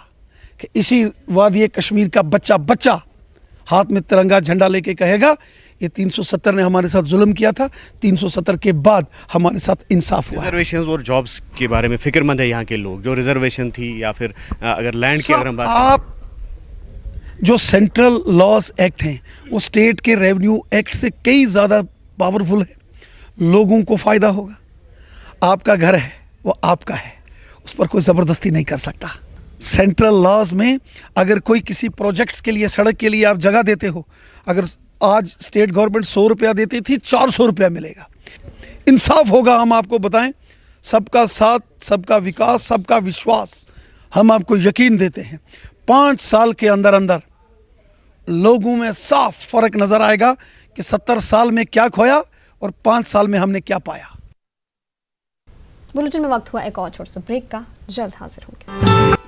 Speaker 18: कि इसी वादी कश्मीर का बच्चा बच्चा हाथ में तिरंगा झंडा लेके कहेगा ये 370 ने हमारे साथ जुल्म किया था, 370 के बाद हमारे साथ इंसाफ हुआ।
Speaker 19: रिजर्वेशंस और जॉब्स के बारे में फिक्रमंद है यहाँ के लोग, जो रिजर्वेशन थी या फिर अगर लैंड की अगर हम बात
Speaker 18: आप जो सेंट्रल लॉज एक्ट हैं वो स्टेट के रेवेन्यू एक्ट से कई ज़्यादा पावरफुल है, लोगों को फ़ायदा होगा। आपका घर है वो आपका है, उस पर कोई ज़बरदस्ती नहीं कर सकता। सेंट्रल लॉज में अगर कोई किसी प्रोजेक्ट्स के लिए, सड़क के लिए आप जगह देते हो, अगर आज स्टेट गवर्नमेंट 100 रुपया देती थी, 400 रुपया मिलेगा। इंसाफ होगा। हम आपको बताएं, सबका साथ, सबका विकास, सबका विश्वास, हम आपको यकीन देते हैं 5 साल के अंदर अंदर लोगों में साफ फर्क नजर आएगा कि 70 साल में क्या खोया और 5 साल में हमने क्या पाया।
Speaker 1: बुलेटिन में वक्त हुआ एक और छोटे से ब्रेक का, जल्द हाजिर होंगे।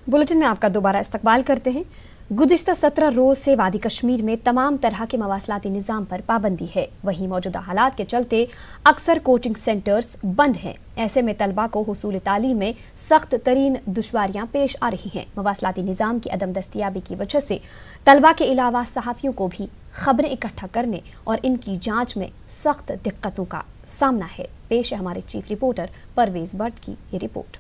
Speaker 1: बुलेटिन में आपका दोबारा इस्तकबाल करते हैं। गुज़िश्ता 17 रोज़ से वादी कश्मीर में तमाम तरह के मवासलाती निज़ाम पर पाबंदी है। वहीं मौजूदा हालात के चलते अक्सर कोचिंग सेंटर्स बंद हैं। ऐसे में तलबा को हुसूल तालीम में सख्त तरीन दुश्वारियाँ पेश आ रही हैं। मवासलाती निज़ाम की अदम दस्तियाबी की वजह से तलबा के अलावा सहाफ़ियों को भी खबरें इकट्ठा करने और इनकी जाँच में सख्त दिक्कतों का सामना है। पेश है हमारे चीफ रिपोर्टर परवेज़ भट्ट की ये रिपोर्ट।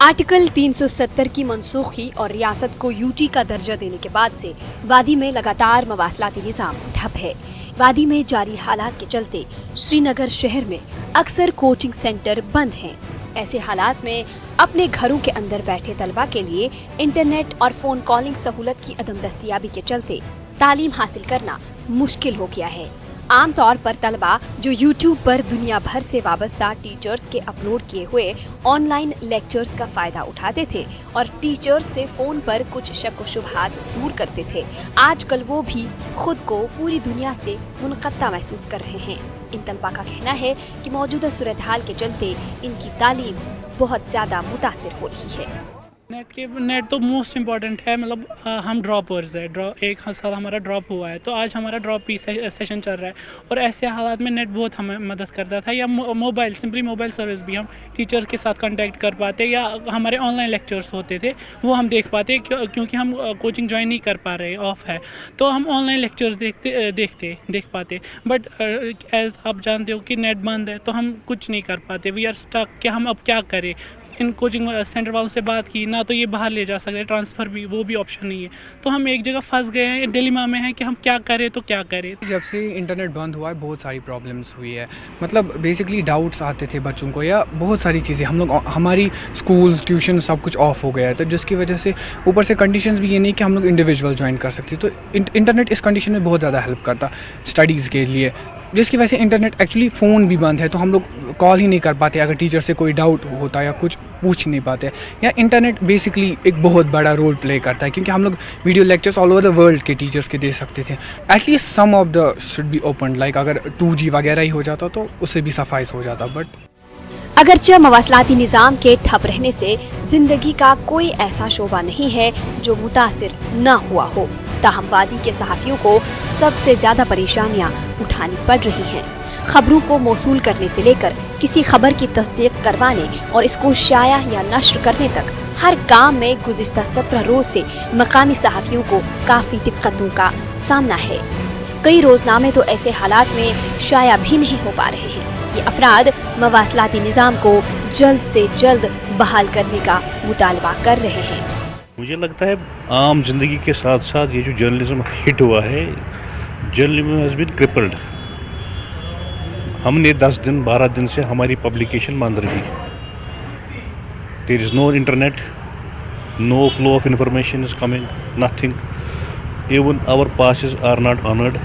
Speaker 20: आर्टिकल 370 की मनसूखी और रियासत को यूटी का दर्जा देने के बाद से वादी में लगातार मवासलाती निज़ाम ठप है। वादी में जारी हालात के चलते श्रीनगर शहर में अक्सर कोचिंग सेंटर बंद हैं। ऐसे हालात में अपने घरों के अंदर बैठे तलबा के लिए इंटरनेट और फोन कॉलिंग सहूलत की अदम दस्तियाबी के चलते तालीम हासिल करना मुश्किल हो गया है। आम तौर पर तलबा जो यूट्यूब पर दुनिया भर से वाबस्ता टीचर्स के अपलोड किए हुए ऑनलाइन लेक्चर्स का फायदा उठाते थे और टीचर्स से फोन पर कुछ शक व शुबहात दूर करते थे, आजकल वो भी खुद को पूरी दुनिया से मुनक़त्ता महसूस कर रहे हैं। इन तलबा का कहना है कि मौजूदा सूरत हाल के चलते इनकी तालीम बहुत ज्यादा मुतासिर हो रही है।
Speaker 21: नेट तो मोस्ट इम्पॉर्टेंट है, मतलब हम ड्रॉपर्स है, एक साल हमारा ड्रॉप हुआ है, तो आज हमारा ड्रॉप भी सेशन चल रहा है, और ऐसे हालात में नेट बहुत हमें मदद करता था। या मोबाइल, सिंपली मोबाइल सर्विस भी हम टीचर्स के साथ कांटेक्ट कर पाते, या हमारे ऑनलाइन लेक्चर्स होते थे वो हम देख पाते, क्योंकि हम कोचिंग ज्वाइन नहीं कर पा रहे, ऑफ है, तो हम ऑनलाइन लेक्चर्स देख पाते। बट एज आप जानते हो कि नेट बंद है तो हम कुछ नहीं कर पाते, वी आर स्टक कि हम अब क्या करें। इन कोचिंग सेंटर वालों से बात की ना, तो ये बाहर ले जा सकते, ट्रांसफ़र भी वो भी ऑप्शन नहीं है, तो हम एक जगह फंस गए हैं, डिलेमा में हैं कि हम क्या करें तो क्या करें।
Speaker 22: जब से इंटरनेट बंद हुआ है बहुत सारी प्रॉब्लम्स हुई है, मतलब बेसिकली डाउट्स आते थे बच्चों को, या बहुत सारी चीज़ें हम लोग, हमारी स्कूल्स ट्यूशन सब कुछ ऑफ हो गया है, तो जिसकी वजह से ऊपर से कंडीशंस भी ये नहीं कि हम लोग इंडिविजुअल ज्वाइन कर सकते, तो इंटरनेट इस कंडीशन में बहुत ज़्यादा हेल्प करता स्टडीज़ के लिए, जिसकी वजह से इंटरनेट एक्चुअली फ़ोन भी बंद है तो हम लोग कॉल ही नहीं कर पाते अगर टीचर से कोई डाउट होता या कुछ पूछ नहीं पाते। या इंटरनेट बेसिकली एक बहुत बड़ा रोल प्ले करता है, क्योंकि हम लोग video lectures all over the world के टीचर्स के दे सकते थे। At least some of the should be open, like अगर 2G वगैरह ही हो जाता तो उससे भी सफाइस हो जाता। बट
Speaker 20: अगरचे मवासलाती निज़ाम के ठप रहने से जिंदगी का कोई ऐसा शोबा नहीं है जो मुतासिर न हुआ हो, ताहम वादी के सहाफ़ियों को सबसे ज्यादा परेशानियां उठानी पड़ रही हैं। खबरों को मौसूल करने से लेकर किसी खबर की तस्दीक करवाने और इसको शाया या नश्र करने तक हर काम में गुज़िश्ता 17 रोज से मकामी सहाफ़ियों को काफ़ी दिक्कतों का सामना है। कई रोजनामे तो ऐसे हालात में शाया भी नहीं हो पा रहे हैं। ये अफराद मवासलाती निज़ाम को जल्द से जल्द बहाल करने का मुतालबा कर रहे हैं।
Speaker 23: मुझे लगता है आम जिंदगी के साथ साथ ये जो जर्नलिज्म हिट हुआ है, जर्नलिज्म हैज़ बीन क्रिपल्ड। हमने 10 दिन 12 दिन से हमारी पब्लिकेशन बंद रही। There is no internet, no flow of information is coming, nothing, even our passes are not honoured.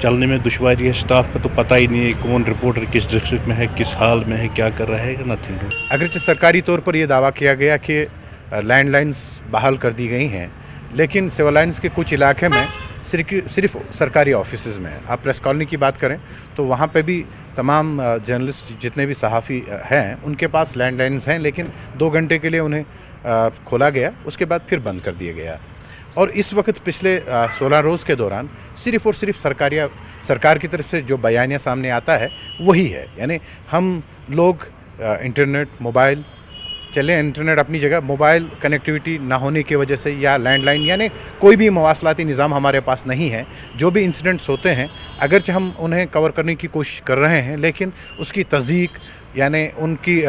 Speaker 23: चलने में दुश्वारी है, स्टाफ का तो पता ही नहीं है कौन रिपोर्टर किस डिस्ट्रिक्ट में है, किस हाल में है, क्या कर रहा है, नथिंग।
Speaker 24: अगरचे सरकारी तौर पर यह दावा किया गया कि लैंडलाइंस बहाल कर दी गई हैं, लेकिन सिविल लाइन्स के कुछ इलाके में सिर्फ सरकारी ऑफिसेज़ में है। आप प्रेस कॉलोनी की बात करें तो वहाँ पे भी तमाम जर्नलिस्ट जितने भी सहाफ़ी हैं उनके पास लैंडलाइन्स हैं, लेकिन 2 घंटे के लिए उन्हें खोला गया, उसके बाद फिर बंद कर दिया गया। और इस वक्त पिछले 16 रोज़ के दौरान सिर्फ़ और सिर्फ सरकार की तरफ से जो बयानिया सामने आता है वही है। यानी हम लोग इंटरनेट, मोबाइल, चले इंटरनेट अपनी जगह, मोबाइल कनेक्टिविटी ना होने की वजह से या लैंडलाइन, यानी कोई भी मवासलाती निज़ाम हमारे पास नहीं है। जो भी इंसिडेंट्स होते हैं अगरचे हम उन्हें कवर करने की कोशिश कर रहे हैं, लेकिन उसकी तस्दीक यानी उनकी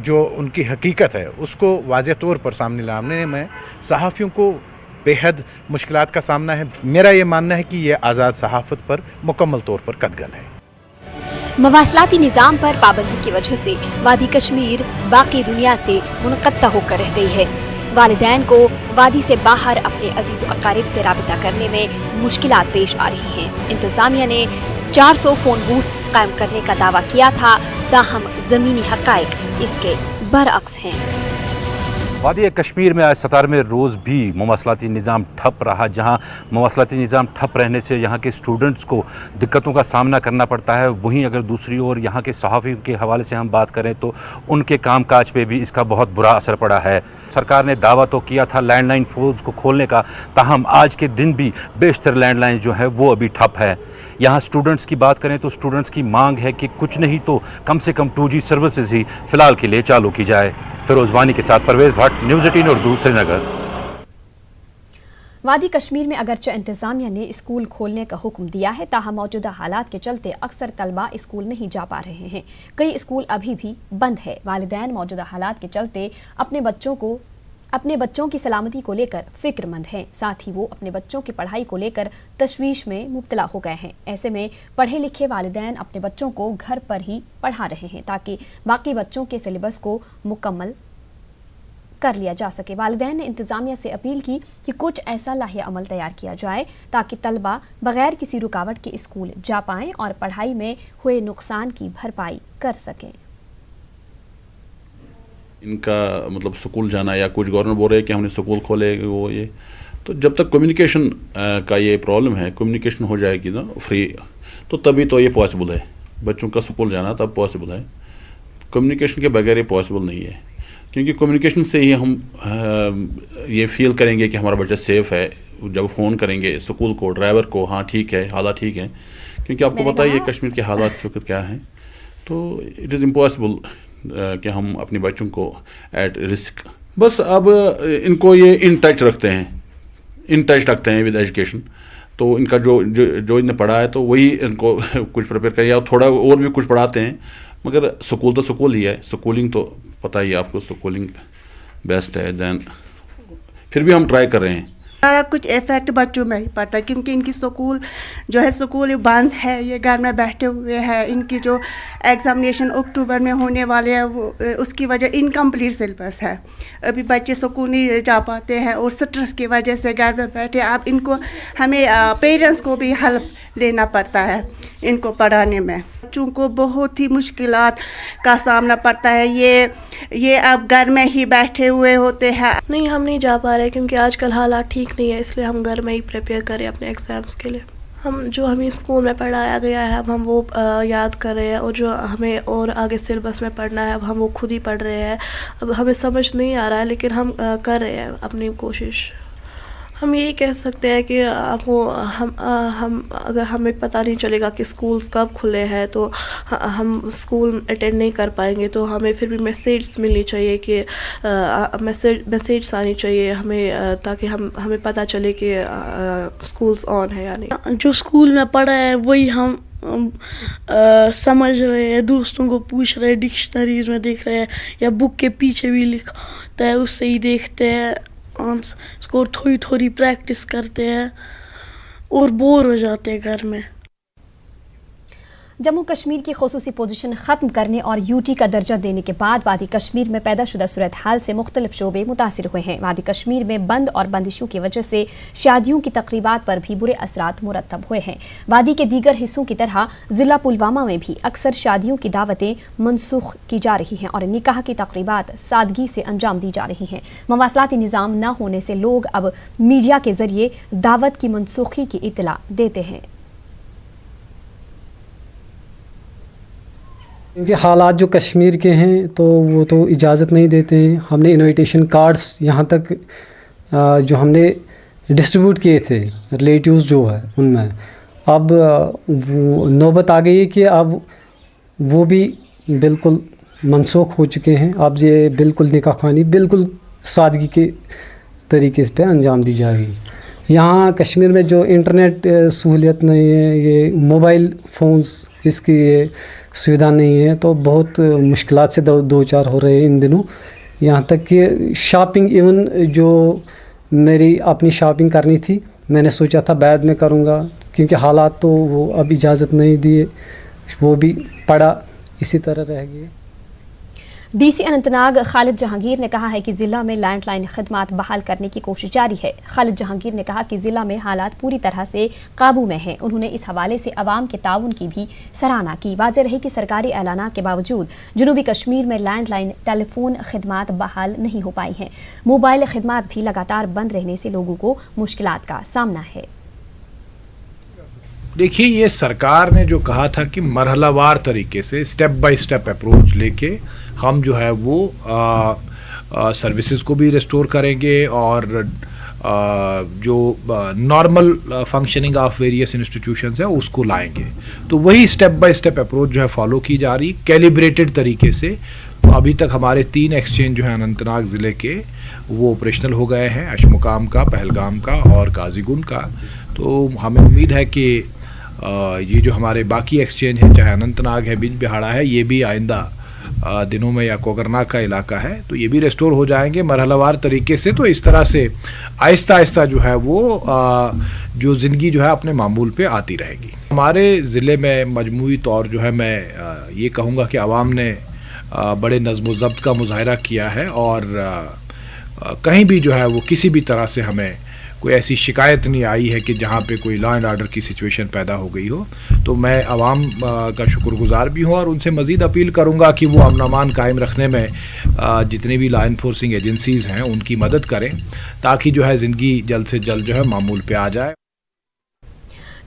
Speaker 24: जो उनकी हकीकत है उसको वाज़ेह तौर पर सामने लाने में सहाफ़ियों को बेहद मुश्किलात का सामना है। मेरा ये मानना है कि ये आज़ाद सहाफ़त पर मुकम्मल तौर पर कदगन है।
Speaker 20: मवासलाती निज़ाम पर पाबंदी की वजह से वादी कश्मीर बाकी दुनिया से मुनक़त्ता होकर रह गई है। वालिदैन को वादी से बाहर अपने अजीज़ अकारिब से राबिता करने में मुश्किलात पेश आ रही हैं। इंतज़ामिया ने 400 फ़ोन बूथ्स कायम करने का दावा किया था, ताहम ज़मीनी हक़ाइक़ इसके बरअक्स हैं।
Speaker 3: वादी कश्मीर में आज 17वें रोज़ भी मवासलाती निज़ाम ठप रहा, जहां मवासलाती निज़ाम ठप रहने से यहाँ के स्टूडेंट्स को दिक्कतों का सामना करना पड़ता है। वहीं अगर दूसरी ओर यहाँ के सहाफ़ियों के हवाले से हम बात करें तो उनके कामकाज पे भी इसका बहुत बुरा असर पड़ा है। सरकार ने दावा तो किया था लैंडलाइन फ़ोन्स को खोलने का, ताहम आज के दिन भी बेशतर लैंडलाइन जो है वो अभी ठप है। यहाँ स्टूडेंट्स की बात करें तो स्टूडेंट्स की मांग है कि कुछ नहीं तो कम से कम 2G सर्विसेज ही फ़िलहाल के लिए चालू की जाए। फिरोज़ वानी के साथ परवेज़ भट्ट, न्यूज़ 18 उर्दू, श्रीनगर।
Speaker 1: वादी कश्मीर में अगरचे इंतज़ामिया ने स्कूल खोलने का हुक्म दिया है, ताहम मौजूदा हालात के चलते अक्सर तलबा स्कूल नहीं जा पा रहे हैं। कई स्कूल अभी भी बंद है। वालिदैन मौजूदा हालात के चलते अपने बच्चों की सलामती को लेकर फिक्रमंद हैं। साथ ही वो अपने बच्चों की पढ़ाई को लेकर तशवीश में मुब्तला हो गए हैं। ऐसे में पढ़े लिखे वालिदैन अपने बच्चों को घर पर ही पढ़ा रहे हैं ताकि बाकी बच्चों के सिलेबस को मुकम्मल कर लिया जा सके। वालिदैन ने इंतज़ामिया से अपील की कि कुछ ऐसा लाहिया अमल तैयार किया जाए ताकि तलबा बगैर किसी रुकावट के स्कूल जा पाएँ और पढ़ाई में हुए नुकसान की भरपाई कर सकें।
Speaker 25: इनका मतलब स्कूल जाना, या कुछ गवर्नमेंट बोल रहे हैं कि हमने स्कूल खोले वो ये, तो जब तक कम्युनिकेशन का ये प्रॉब्लम है, कम्युनिकेशन हो जाएगी ना फ्री, तो तभी तो ये पॉसिबल है। बच्चों का स्कूल जाना तब पॉसिबल है, कम्युनिकेशन के बगैर ये पॉसिबल नहीं है। क्योंकि कम्युनिकेशन से ही हम ये फील करेंगे कि हमारा बच्चा सेफ़ है। जब फ़ोन करेंगे स्कूल को, ड्राइवर को, हाँ ठीक है, हालात ठीक हैं, क्योंकि आपको पता ही है कश्मीर के हालात इस वक्त क्या हैं। तो इट इज़ इम्पॉसिबल कि हम अपने बच्चों को एट रिस्क, बस अब इनको ये इन टच रखते हैं विद एजुकेशन। तो इनका जो इन्हें पढ़ा है तो वही इनको कुछ प्रिपेयर करिए, और थोड़ा और भी कुछ पढ़ाते हैं, मगर स्कूल तो स्कूल ही है। स्कूलिंग तो पता ही है आपको, स्कूलिंग बेस्ट है। दैन फिर भी हम ट्राई कर रहे हैं।
Speaker 2: सारा कुछ इफेक्ट बच्चों में ही पड़ता है, क्योंकि इनकी स्कूल जो है स्कूल बंद है, ये घर में बैठे हुए हैं। इनकी जो एग्जामिनेशन अक्टूबर में होने वाले हैं वो उसकी वजह इनकम्प्लीट सिलेबस है, अभी बच्चे स्कूल नहीं जा पाते हैं और स्ट्रेस की वजह से घर में बैठे। अब इनको हमें पेरेंट्स को भी हेल्प लेना पड़ता है इनको पढ़ाने में। बच्चों को बहुत ही मुश्किलात का सामना पड़ता है। ये अब घर में ही बैठे हुए होते हैं।
Speaker 4: नहीं, हम नहीं जा पा रहे क्योंकि आजकल हालात ठीक नहीं है, इसलिए हम घर में ही प्रिपेयर करें अपने एग्ज़ाम्स के लिए। हम जो हमें स्कूल में पढ़ाया गया है अब हम वो याद कर रहे हैं, और जो हमें और आगे सिलेबस में पढ़ना है अब हम वो खुद ही पढ़ रहे हैं। अब हमें समझ नहीं आ रहा है, लेकिन हम कर रहे हैं अपनी कोशिश। हम यही कह सकते हैं कि हम अगर हमें पता नहीं चलेगा कि स्कूल्स कब खुले हैं तो हम स्कूल अटेंड नहीं कर पाएंगे। तो हमें फिर भी मैसेज मिलनी चाहिए कि मैसेज आनी चाहिए हमें, ताकि हमें पता चले कि स्कूल्स ऑन है या नहीं।
Speaker 5: जो स्कूल में पढ़ा है वही हम समझ रहे हैं, दोस्तों को पूछ रहे हैं, डिक्शनरीज में देख रहे हैं या बुक के पीछे भी लिखा होता है उससे ही देखते हैं, इसको थोड़ी थोड़ी प्रैक्टिस करते हैं और बोर हो जाते हैं घर में।
Speaker 1: जम्मू कश्मीर की खुसूसी पोजीशन ख़त्म करने और यूटी का दर्जा देने के बाद वादी कश्मीर में पैदा शुदा सूरत हाल से मुख्तलिफ शोबे मुतासिर हुए हैं। वादी कश्मीर में बंद और बंदिशों की वजह से शादियों की तकरीबात पर भी बुरे असरात मुरतब हुए हैं। वादी के दीगर हिस्सों की तरह ज़िला पुलवामा में भी अक्सर शादियों की दावतें मनसूख की जा रही हैं और निकाह की तकरीबात सादगी से अंजाम दी जा रही हैं। मवासलाती निज़ाम न होने से लोग अब मीडिया के ज़रिए दावत की मनसूखी की इत्तला देते हैं।
Speaker 6: क्योंकि हालात जो कश्मीर के हैं तो वो तो इजाज़त नहीं देते हैं। हमने इनविटेशन कार्ड्स यहाँ तक जो हमने डिस्ट्रीब्यूट किए थे रिलेटिव्स जो है उनमें, अब नौबत आ गई है कि अब वो भी बिल्कुल मनसूख हो चुके हैं। अब ये बिल्कुल निकाह खानी बिल्कुल सादगी के तरीके पे अंजाम दी जाएगी। यहाँ कश्मीर में जो इंटरनेट सहूलियत नहीं है, ये मोबाइल फ़ोन्स इसकी सुविधा नहीं है, तो बहुत मुश्किलात से दो चार हो रहे हैं इन दिनों। यहाँ तक कि शॉपिंग, इवन जो मेरी अपनी शॉपिंग करनी थी मैंने सोचा था बाद में करूँगा, क्योंकि हालात तो वो अब इजाज़त नहीं दिए, वो भी पड़ा इसी तरह रह गए।
Speaker 1: डीसी अनंतनाग खालिद जहांगीर ने कहा है कि ज़िला में लैंडलाइन खदमात बहाल करने की कोशिश जारी है। खालिद जहांगीर ने कहा कि ज़िला में हालात पूरी तरह से काबू में हैं। उन्होंने इस हवाले से अवाम के ताउन की भी सराहना की। वाज़ेह रहे कि सरकारी ऐलानात के बावजूद जनूबी कश्मीर में लैंडलाइन टेलीफोन खदमात बहाल नहीं हो पाई हैं। मोबाइल खदमात भी लगातार बंद रहने से लोगों को मुश्किलात का सामना है।
Speaker 7: देखिए, ये सरकार ने जो कहा था कि मरहलावार तरीके से स्टेप बाय स्टेप अप्रोच लेके हम जो है वो सर्विसेज को भी रिस्टोर करेंगे और जो normal functioning of various institutions है उसको लाएंगे। तो वही स्टेप बाय स्टेप अप्रोच जो है फॉलो की जा रही कैलिब्रेटेड तरीके से। तो अभी तक हमारे 3 एक्सचेंज जो है अनंतनाग ज़िले के वो ऑपरेशनल हो गए हैं, अशमुकाम का, पहलगाम का और काजीगुंड का। तो हमें उम्मीद है कि ये जो हमारे बाकी एक्सचेंज हैं, चाहे अनंतनाग है, बिज बिहाड़ा है, ये भी आइंदा दिनों में, या कोकरनाग का इलाका है, तो ये भी रेस्टोर हो जाएंगे मरहलावार तरीके से। तो इस तरह से आहिस्ता आहिस्ता जो है वो जो ज़िंदगी जो है अपने मामूल पे आती रहेगी। हमारे ज़िले में मजमूई तौर जो है मैं ये कहूँगा कि आवाम ने बड़े नज़्म व ज़ब्त का मुज़ाहरा किया है और कहीं भी जो है वो किसी भी तरह से हमें कोई ऐसी शिकायत नहीं आई है कि जहाँ पे कोई लॉ एंड ऑर्डर की सिचुएशन पैदा हो गई हो। तो मैं आवाम का शुक्रगुजार भी हूँ और उनसे मज़ीद अपील करूँगा कि वो अमन अमान कायम रखने में जितनी भी लॉ इन्फोर्सिंग एजेंसीज़ हैं उनकी मदद करें, ताकि जो है ज़िंदगी जल्द से जल्द जो है मामूल पे आ जाए।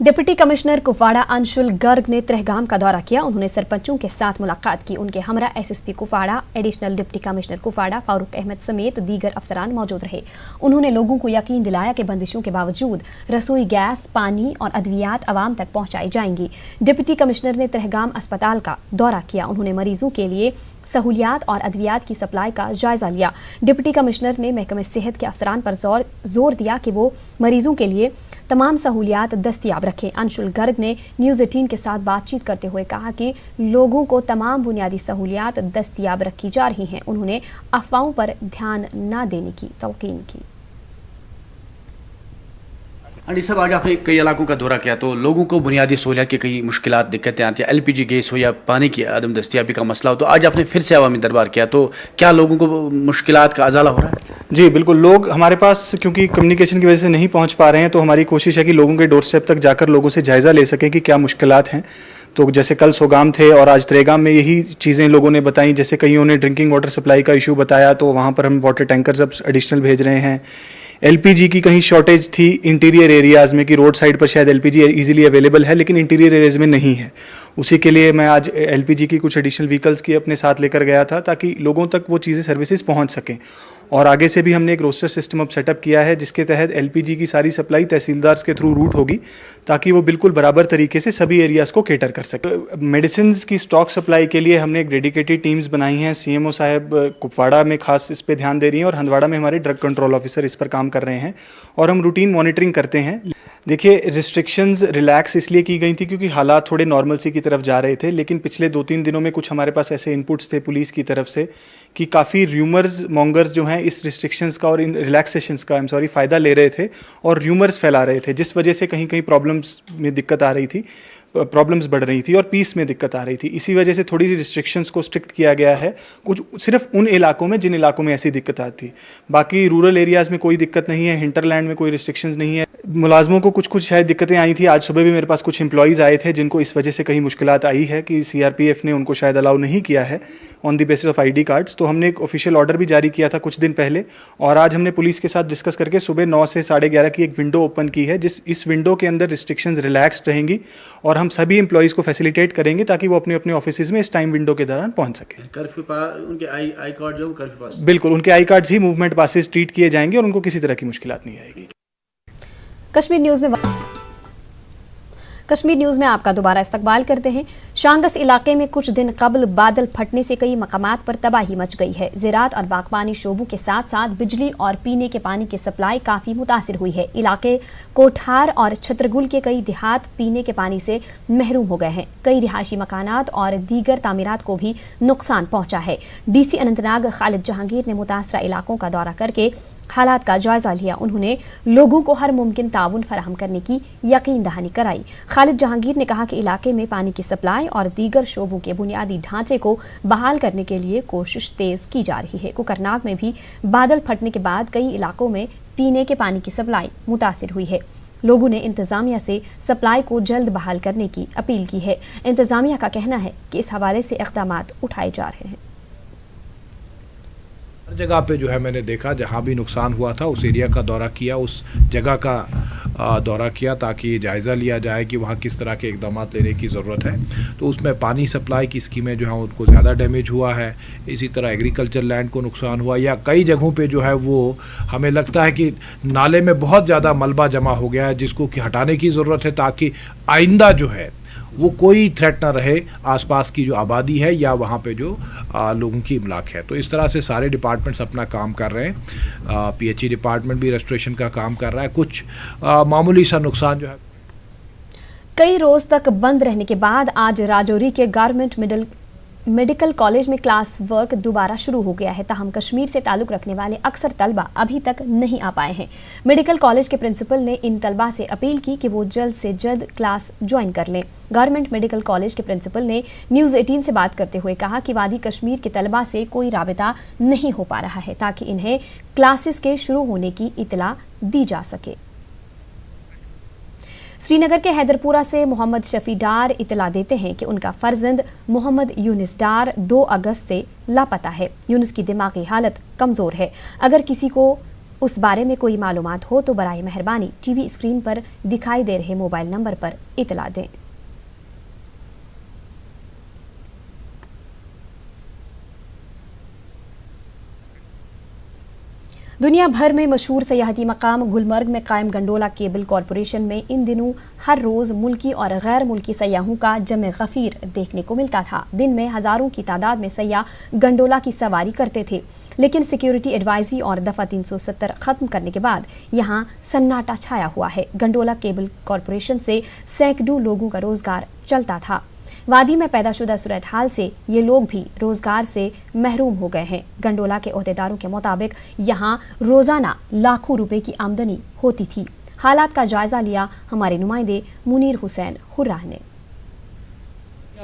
Speaker 1: डिप्टी कमिश्नर कुपवाड़ा अंशुल गर्ग ने त्रेहगाम का दौरा किया। उन्होंने सरपंचों के साथ मुलाकात की। उनके हमरा SSP Kupwara, additional deputy commissioner Kupwara Farooq Ahmad समेत दीगर अफसरान मौजूद रहे। उन्होंने लोगों को यकीन दिलाया कि बंदिशों के बावजूद रसोई गैस, पानी और अद्वियात आवाम तक पहुंचाई जाएंगी। डिप्टी कमिश्नर ने त्रेहगाम अस्पताल का दौरा किया। उन्होंने मरीजों के लिए सहूलियात और अद्वियात की सप्लाई का जायजा लिया। डिप्टी कमिश्नर ने महकमे सेहत के अफसरान पर जोर दिया कि वो मरीजों के लिए तमाम सहूलियात दस्तियाब रखें। अंशुल गर्ग ने न्यूज़ 18 के साथ बातचीत करते हुए कहा कि लोगों को तमाम बुनियादी सहूलियात दस्तियाब रखी जा रही हैं। उन्होंने अफवाहों पर ध्यान न देने की तलकीन की।
Speaker 8: अंडी साहब, आज आपने कई इलाकों का दौरा किया तो लोगों को बुनियादी सहूलियात की कई मुश्किलात, दिक्कतें आती हैं, LPG गैस हो या पानी की अदम दस्तियाबी का मसला हो, तो आज आपने फिर से अवामी दरबार किया, तो क्या लोगों को मुश्किलात का अजाला हो रहा है?
Speaker 9: जी बिल्कुल, लोग हमारे पास क्योंकि कम्युनिकेशन की वजह से नहीं पहुंच पा रहे हैं, तो हमारी कोशिश है कि लोगों के डोर स्टेप तक जाकर लोगों से जायज़ा ले सकें कि क्या मुश्किलात हैं। तो जैसे कल सोगाम थे और आज त्रेगाम में यही चीज़ें लोगों ने बताई। जैसे कईयों ने ड्रिंकिंग वाटर सप्लाई का इशू बताया, तो वहाँ पर हम वाटर टैंकर्स अब एडिशनल भेज रहे हैं। LPG की कहीं शॉर्टेज थी इंटीरियर एरियाज़ में, कि रोड साइड पर शायद LPG इजीली अवेलेबल है लेकिन इंटीरियर एरियाज़ में नहीं है। उसी के लिए मैं आज LPG की कुछ एडिशनल व्हीकल्स की अपने साथ लेकर गया था ताकि लोगों तक वो चीज़ें सर्विसेज पहुंच सकें। और आगे से भी हमने एक रोस्टर सिस्टम अब सेटअप किया है जिसके तहत LPG की सारी सप्लाई तहसीलदार के थ्रू रूट होगी ताकि वो बिल्कुल बराबर तरीके से सभी एरियाज़ को केटर कर सके। मेडिसिन की स्टॉक सप्लाई के लिए हमने एक डेडिकेटेड टीम्स बनाई हैं। CMO साहब कुपवाड़ा में खास इस पर ध्यान दे रही हैं और हंदवाड़ा में हमारे ड्रग कंट्रोल ऑफिसर इस पर काम कर रहे हैं और हम रूटीन मॉनिटरिंग करते हैं। देखिए, रिस्ट्रिक्शंस रिलैक्स इसलिए की गई थी क्योंकि हालात थोड़े नॉर्मलसी की तरफ जा रहे थे, लेकिन पिछले 2-3 दिनों में कुछ हमारे पास ऐसे इनपुट्स थे पुलिस की तरफ से कि काफ़ी र्यूमर्स मॉन्गर्स जो हैं इस रिस्ट्रिक्शंस का और इन रिलैक्सेशंस का फ़ायदा ले रहे थे और र्यूमर्स फैला रहे थे, जिस वजह से कहीं कहीं प्रॉब्लम्स में दिक्कत आ रही थी, प्रॉब्लम्स बढ़ रही थी और पीस में दिक्कत आ रही थी। इसी वजह से थोड़ी रिस्ट्रिक्शंस को स्ट्रिक्ट किया गया है, कुछ सिर्फ उन इलाकों में जिन इलाकों में ऐसी दिक्कत आती। बाकी रूरल एरियाज़ में कोई दिक्कत नहीं है, हिंटरलैंड में कोई रिस्ट्रिक्शंस नहीं है। मुलाजमों को कुछ शायद दिक्कतें आई थी। आज सुबह भी मेरे पास कुछ एम्प्लॉयज़ आए थे जिनको इस वजह से कहीं मुश्किलात आई है कि CRPF ने उनको शायद अलाउ नहीं किया है on the basis of ID cards. तो हमने एक ऑफिशियल ऑर्डर भी जारी किया था कुछ दिन पहले और आज हमने पुलिस के साथ डिस्कस करके सुबह 9 से 11:30 की एक विंडो ओपन की है, इस विंडो के अंदर रिस्ट्रिक्शंस रिलैक्स्ड रहेंगी और हम सभी एम्प्लॉयज़ को फैसिलिटेट करेंगे ताकि वो अपने अपने ऑफिस में इस टाइम विंडो के दौरान पहुंच सके।
Speaker 8: कर्फ्यू उनके आई कार्ड जो कर्फ्यू पास,
Speaker 9: बिल्कुल उनके I cards he movement passes treat किए जाएंगे और उनको किसी तरह की मुश्किलात नहीं आएगी।
Speaker 1: कश्मीर न्यूज़ में आपका दोबारा इस्तकबाल करते हैं। शांगस इलाके में कुछ दिन कबल बादल फटने से कई मकामात पर तबाही मच गई है। ज़राअत और बागबानी शोबों के साथ साथ बिजली और पीने के पानी की सप्लाई काफ़ी मुतासिर हुई है। इलाके कोठार और छतरगुल के कई देहात पीने के पानी से महरूम हो गए हैं। कई रिहायशी मकानात और दीगर तामीरात को भी नुकसान पहुँचा है। DC अनंतनाग खालिद जहांगीर ने मुतासरा इलाकों का दौरा करके हालात का जायजा लिया। उन्होंने लोगों को हर मुमकिन ताउन फराहम करने की यकीन दहानी कराई। खालिद जहांगीर ने कहा कि इलाके में पानी की सप्लाई और दीगर शोबों के बुनियादी ढांचे को बहाल करने के लिए कोशिश तेज की जा रही है। कुकरनाग में भी बादल फटने के बाद कई इलाकों में पीने के पानी की सप्लाई मुतासिर हुई है। लोगों ने इंतजामिया से सप्लाई को जल्द बहाल करने की अपील की है। इंतजामिया का कहना है कि इस हवाले से इक़दामात उठाए जा रहे हैं।
Speaker 7: हर जगह पे जो है मैंने देखा जहाँ भी नुकसान हुआ था उस एरिया का दौरा किया, उस जगह का दौरा किया ताकि जायज़ा लिया जाए कि वहाँ किस तरह के इक़दाम लेने की ज़रूरत है। तो उसमें पानी सप्लाई की स्कीमें जो हैं उनको ज़्यादा डैमेज हुआ है, इसी तरह एग्रीकल्चर लैंड को नुकसान हुआ, या कई जगहों पे जो है वो हमें लगता है कि नाले में बहुत ज़्यादा मलबा जमा हो गया है जिसको कि हटाने की ज़रूरत है ताकि आइंदा जो है वो कोई थ्रेट ना रहे आसपास की जो आबादी है या वहाँ पे जो लोगों की इमलाक है। तो इस तरह से सारे डिपार्टमेंट्स अपना काम कर रहे हैं। PHE डिपार्टमेंट भी रेस्टोरेशन का काम कर रहा है। कुछ मामूली सा नुकसान जो है।
Speaker 1: कई रोज तक बंद रहने के बाद आज राजौरी के गवर्नमेंट मेडिकल कॉलेज में क्लास वर्क दोबारा शुरू हो गया है। ताहम कश्मीर से ताल्लुक़ रखने वाले अक्सर तलबा अभी तक नहीं आ पाए हैं। मेडिकल कॉलेज के प्रिंसिपल ने इन तलबा से अपील की कि वो जल्द से जल्द क्लास ज्वाइन कर लें। गवर्नमेंट मेडिकल कॉलेज के प्रिंसिपल ने न्यूज़ 18 से बात करते हुए कहा कि वादी कश्मीर के तलबा से कोई राबिता नहीं हो पा रहा है ताकि इन्हें क्लासेस के शुरू होने की इतला दी जा सके। श्रीनगर के हैदरपुरा से मोहम्मद शफी डार इतला देते हैं कि उनका फर्जंद मोहम्मद यूनिस डार 2 अगस्त से लापता है। यूनिस की दिमागी हालत कमज़ोर है। अगर किसी को उस बारे में कोई मालूमात हो तो बराए मेहरबानी टीवी स्क्रीन पर दिखाई दे रहे मोबाइल नंबर पर इतला दें। दुनिया भर में मशहूर सयाहती मकाम गुलमर्ग में कायम गंडोला केबल कॉरपोरेशन में इन दिनों हर रोज़ मुल्की और गैर मुल्की सयाहों का जमे गफीर देखने को मिलता था। दिन में हज़ारों की तादाद में सयाह गंडोला की सवारी करते थे, लेकिन सिक्योरिटी एडवाइजरी और दफ़ा 370 ख़त्म करने के बाद यहाँ सन्नाटा छाया हुआ है। गंडोला केबल कॉरपोरेशन से सैकड़ों लोगों का रोज़गार चलता था। वादी में पैदाशुदा सूरत हाल से ये लोग भी रोजगार से महरूम हो गए हैं। गंडोला के ओहदेदारों के मुताबिक यहाँ रोजाना लाखों रुपए की आमदनी होती थी। हालात का जायजा लिया हमारे नुमाइंदे मुनीर हुसैन हुर्राह ने।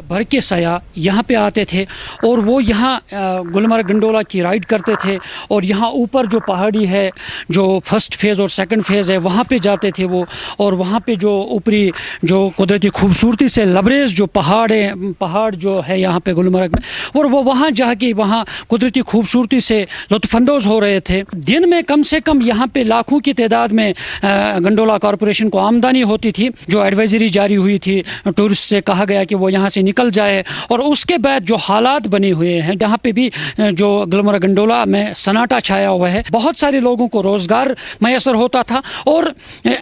Speaker 10: भर के सयाह यहाँ पे आते थे और वो यहाँ गुलमर्ग गंडोला की राइड करते थे और यहाँ ऊपर जो पहाड़ी है, जो फर्स्ट फेज़ और सेकंड फेज़ है, वहाँ पे जाते थे वो। और वहाँ पे जो ऊपरी जो कुदरती खूबसूरती से लबरेज जो पहाड़ जो है यहाँ पे गुलमर्ग में, और वो वहाँ जाके वहाँ कुदरती खूबसूरती से लुत्फ़अंदोज़ हो रहे थे। दिन में कम से कम यहाँ पे लाखों की तादाद में गंडोला कॉरपोरेशन को आमदनी होती थी। जो एडवाइजरी जारी हुई थी, टूरिस्ट से कहा गया कि वो यहाँ से निकल जाए। और उसके बाद जो हालात बने हुए हैं, जहाँ पे भी जो गुलमर्ग गंडोला में सन्नाटा छाया हुआ है, बहुत सारे लोगों को रोज़गार मैसर होता था। और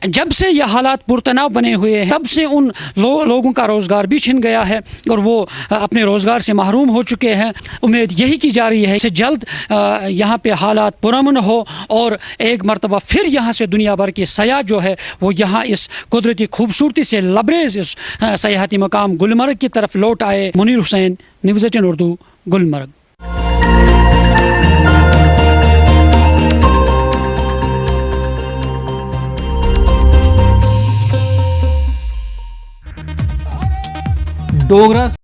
Speaker 10: जब से यह हालात पुरतनाव बने हुए हैं, तब से उन लोगों का रोज़गार भी छिन गया है और वो अपने रोज़गार से महरूम हो चुके हैं। उम्मीद यही की जा रही है कि जल्द यहाँ पे हालात पुरअमन हो और एक मरतबा फिर यहाँ से दुनिया भर के सयाह जो है वो यहाँ इस कुदरती खूबसूरती से लबरेज इस सयाहती मकाम गुलमर्ग की तरफ लौट आए। मुनीर हुसैन, न्यूज़ 18 उर्दू, गुलमर्ग।
Speaker 11: डोगरा